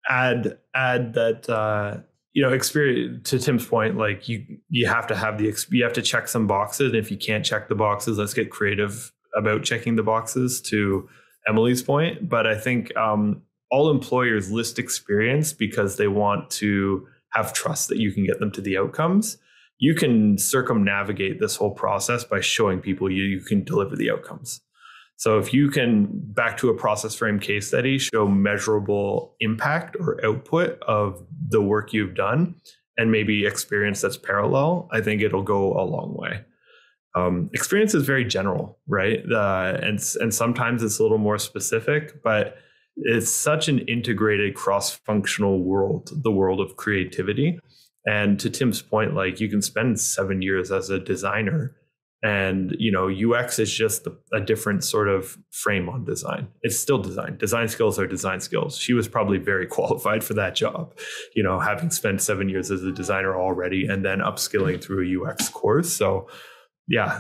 add that experience, to Tim's point, like you have to have you have to check some boxes. And if you can't check the boxes, let's get creative about checking the boxes, to Emily's point. But I think all employers list experience because they want to have trust that you can get them to the outcomes. You can circumnavigate this whole process by showing people you can deliver the outcomes. So if you can, back to a process frame case study, show measurable impact or output of the work you've done and maybe experience that's parallel, I think it'll go a long way. Experience is very general, right? And sometimes it's a little more specific, but it's such an integrated cross-functional world, the world of creativity. And to Tim's point, like you can spend 7 years as a designer And, you know, UX is just a different sort of frame on design. It's still design. Design skills are design skills. She was probably very qualified for that job, you know, having spent 7 years as a designer already and then upskilling through a UX course. So yeah,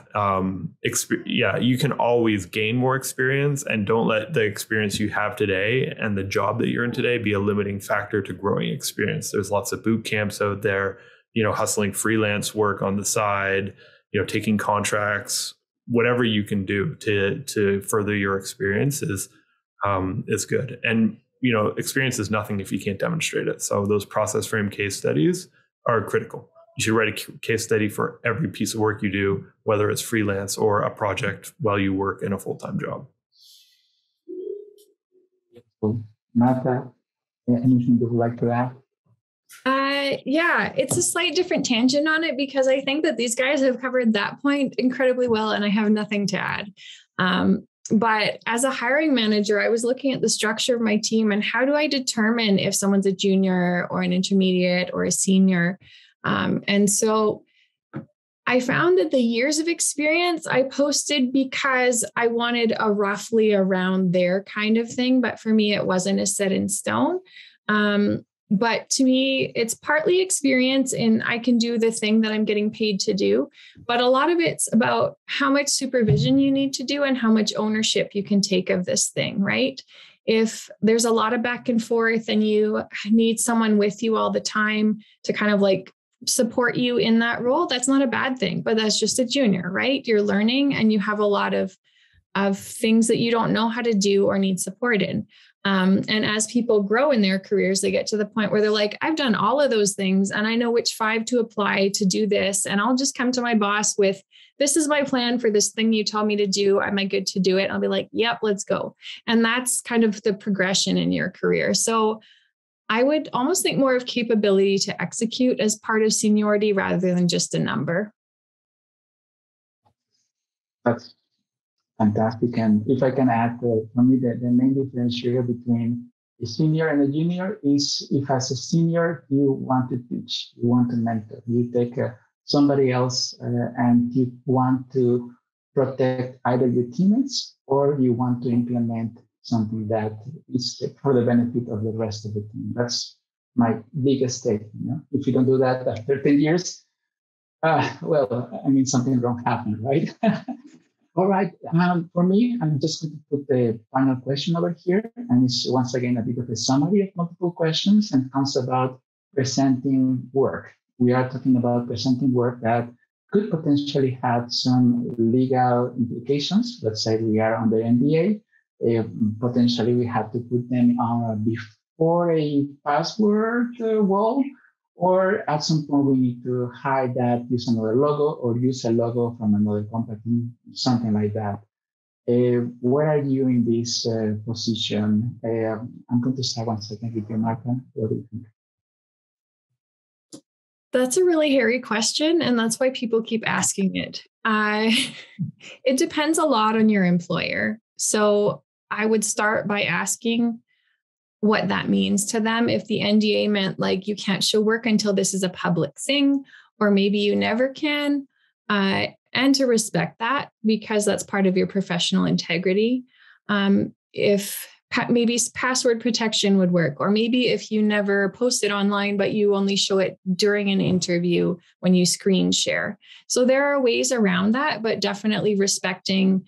you can always gain more experience, and don't let the experience you have today and the job that you're in today be a limiting factor to growing experience. There's lots of boot camps out there, you know, hustling freelance work on the side, you know, taking contracts, whatever you can do to further your experience is good. And, you know, experience is nothing if you can't demonstrate it. So those process frame case studies are critical. You should write a case study for every piece of work you do, whether it's freelance or a project while you work in a full-time job. Cool. Martha, anything you would like to add? Yeah, it's a slight different tangent on it because I think that these guys have covered that point incredibly well, and I have nothing to add. But as a hiring manager, I was looking at the structure of my team and how do I determine if someone's a junior or an intermediate or a senior? And so I found that the years of experience I posted because I wanted a roughly around there kind of thing. But for me, it wasn't a set in stone. But to me, it's partly experience and I can do the thing that I'm getting paid to do. But a lot of it's about how much supervision you need to do and how much ownership you can take of this thing, right? If there's a lot of back and forth and you need someone with you all the time to kind of like support you in that role, that's not a bad thing, but that's just a junior, right? You're learning and you have a lot of things that you don't know how to do or need support in. And as people grow in their careers, they get to the point where they're like, I've done all of those things and I know which 5 to apply to do this. And I'll just come to my boss with, this is my plan for this thing you told me to do. Am I good to do it? I'll be like, yep, let's go. And that's kind of the progression in your career. So I would almost think more of capability to execute as part of seniority rather than just a number. That's fantastic. And if I can add, for me, the main differentiator between a senior and a junior is if as a senior, you want to teach, you want to mentor, you take somebody else and you want to protect either your teammates or you want to implement something that is for the benefit of the rest of the team. That's my biggest take. You know? If you don't do that after 10 years, something wrong happened, right? All right. For me, I'm just going to put the final question over here. And it's once again a bit of a summary of multiple questions and comes about presenting work. We are talking about presenting work that could potentially have some legal implications. Let's say we are on the NDA. Potentially we have to put them on before a password wall, or at some point we need to hide that, use another logo or use a logo from another company, something like that. Where are you in this position? I'm going to start 1 second with you, Martha. What do you think? That's a really hairy question, and that's why people keep asking it. It depends a lot on your employer. So I would start by asking what that means to them. If the NDA meant like you can't show work until this is a public thing, or maybe you never can, and to respect that because that's part of your professional integrity. If maybe password protection would work, or maybe if you never post it online, but you only show it during an interview when you screen share. So there are ways around that, but definitely respecting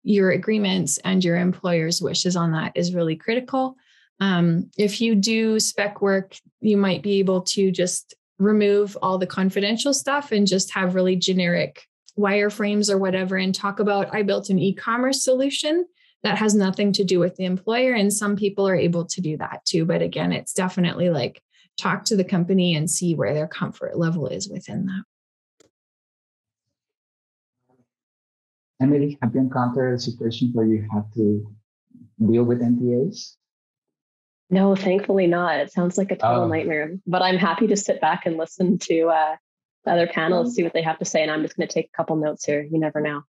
your agreements and your employer's wishes on that is really critical. If you do spec work, you might be able to just remove all the confidential stuff and just have really generic wireframes or whatever and talk about, I built an e-commerce solution that has nothing to do with the employer. And some people are able to do that too. But again, it's definitely like talk to the company and see where their comfort level is within that. Emily, have you encountered a situation where you have to deal with NDAs? No, thankfully not. It sounds like a total nightmare, but I'm happy to sit back and listen to the other panelists, see what they have to say. And I'm just going to take a couple notes here. You never know.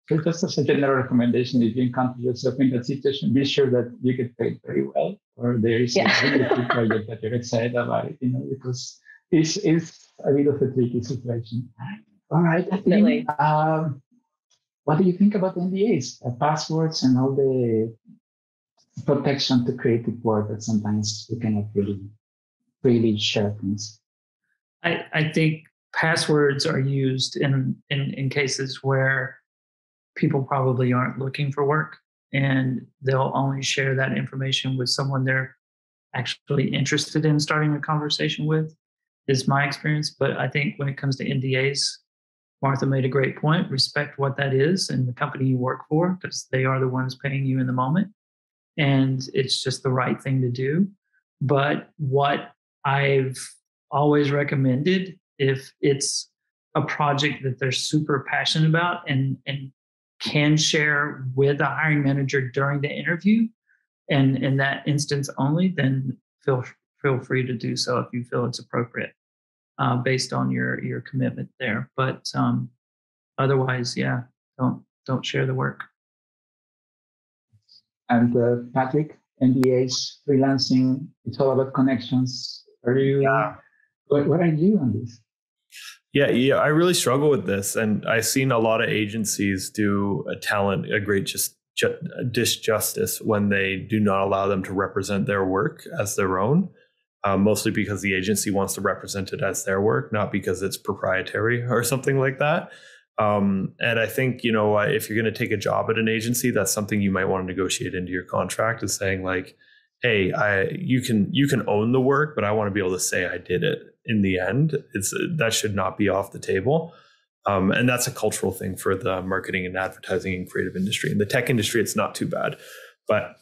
So just as a general recommendation, if you encounter yourself in that situation, be sure that you get paid very well, or there is a really good project that you're excited about it, because this is a bit of a tricky situation. All right. Definitely. What do you think about NDAs, passwords, and all the protection to creative work that sometimes we cannot really share things? I think passwords are used in cases where people probably aren't looking for work, and they'll only share that information with someone they're actually interested in starting a conversation with, is my experience. But I think when it comes to NDAs, Martha made a great point. Respect what that is and the company you work for, because they are the ones paying you in the moment. And it's just the right thing to do. But what I've always recommended, if it's a project that they're super passionate about and can share with a hiring manager during the interview, and in that instance only, then feel free to do so if you feel it's appropriate, based on your commitment there. But otherwise, yeah, don't share the work. And Patrick, NDAs, freelancing, it's all about connections. Are you? Yeah. What are you on this? Yeah, I really struggle with this, and I've seen a lot of agencies do a great disjustice when they do not allow them to represent their work as their own, mostly because the agency wants to represent it as their work, not because it's proprietary or something like that. And I think, if you're going to take a job at an agency, that's something you might want to negotiate into your contract, is saying like, hey, you can own the work, but I want to be able to say I did it in the end. That should not be off the table. And that's a cultural thing for the marketing and advertising and creative industry. In the tech industry, it's not too bad. But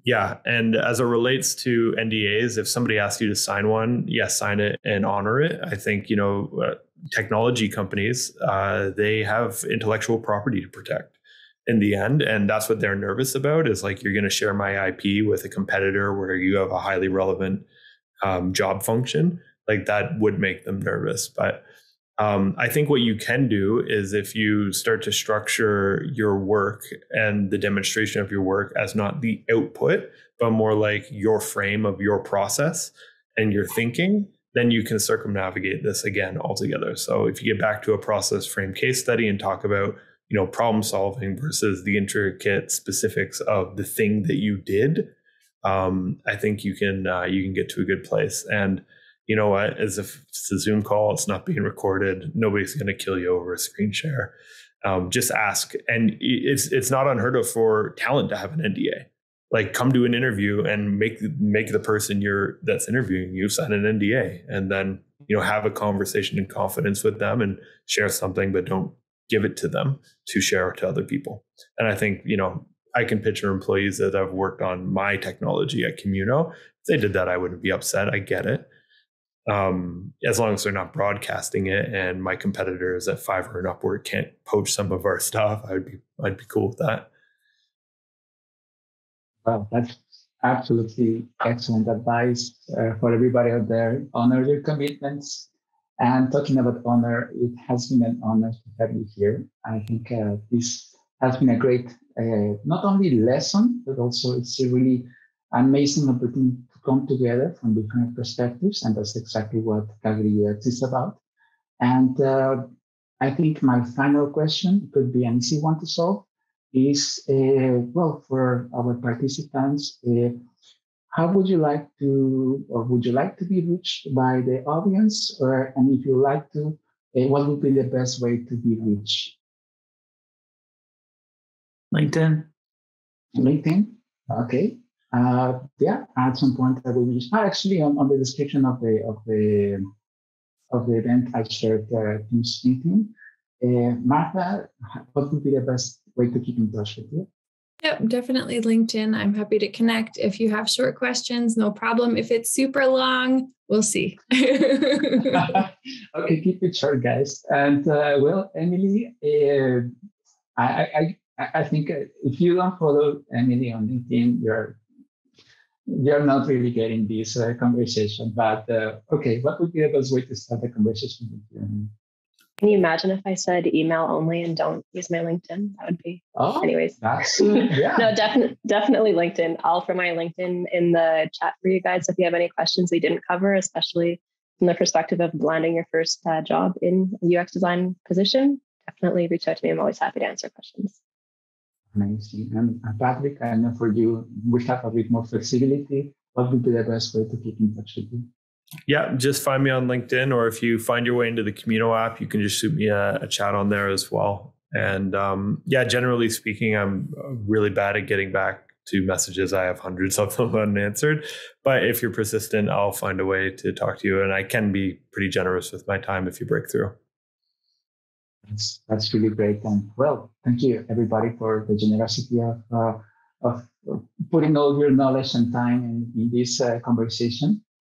yeah, and as it relates to NDAs, if somebody asks you to sign one, yes, sign it and honor it. I think, technology companies, they have intellectual property to protect in the end. And that's what they're nervous about, is like, you're going to share my IP with a competitor where you have a highly relevant job function. Like, that would make them nervous. But I think what you can do is, if you start to structure your work and the demonstration of your work as not the output, but more like your frame of your process and your thinking, then you can circumnavigate this again altogether. So if you get back to a process frame case study and talk about, problem solving versus the intricate specifics of the thing that you did, I think you can get to a good place. And you know what? As if it's a Zoom call, it's not being recorded. Nobody's going to kill you over a screen share. Just ask, and it's not unheard of for talent to have an NDA. Like, come to an interview and make the person that's interviewing you sign an NDA, and then have a conversation in confidence with them and share something, but don't give it to them to share to other people. And I think I can picture employees that have worked on my technology at Communo. If they did that, I wouldn't be upset. I get it. As long as they're not broadcasting it and my competitors at Fiverr and Upwork can't poach some of our stuff, I'd be cool with that. Well, that's absolutely excellent advice for everybody out there. Honor your commitments. And talking about honor, it has been an honor to have you here. I think this has been a great, not only lesson, but also it's a really amazing opportunity to come together from different perspectives. And that's exactly what Calgary UX is about. And I think my final question could be an easy one to solve is, for our participants, how would you like to, or would you like to be reached by the audience? And if you like to, what would be the best way to be reached? LinkedIn. Okay. At some point I will be actually on the description of the event I shared Teams meeting. Martha, what would be the best way to keep in touch with you? Yep, definitely LinkedIn. I'm happy to connect. If you have short questions, no problem. If it's super long, we'll see. Okay, keep it short, guys. And Emily, I think if you don't follow Emily on LinkedIn, you're not really getting this conversation. But okay, what would be the best way to start a conversation with you? Can you imagine if I said email only and don't use my LinkedIn? That would be. Anyways. That's yeah. No, definitely LinkedIn. I'll throw my LinkedIn in the chat for you guys if you have any questions we didn't cover, especially from the perspective of landing your first job in a UX design position, definitely reach out to me. I'm always happy to answer questions. Amazing. And Patrick, I know for you, we have a bit more flexibility. What would be the best way to keep in touch with you? Yeah, just find me on LinkedIn, or if you find your way into the Camino app, you can just shoot me a chat on there as well. And generally speaking, I'm really bad at getting back to messages. I have hundreds of them unanswered, but if you're persistent, I'll find a way to talk to you. And I can be pretty generous with my time if you break through. That's really great. And well, thank you everybody for the generosity of putting all your knowledge and time in this conversation.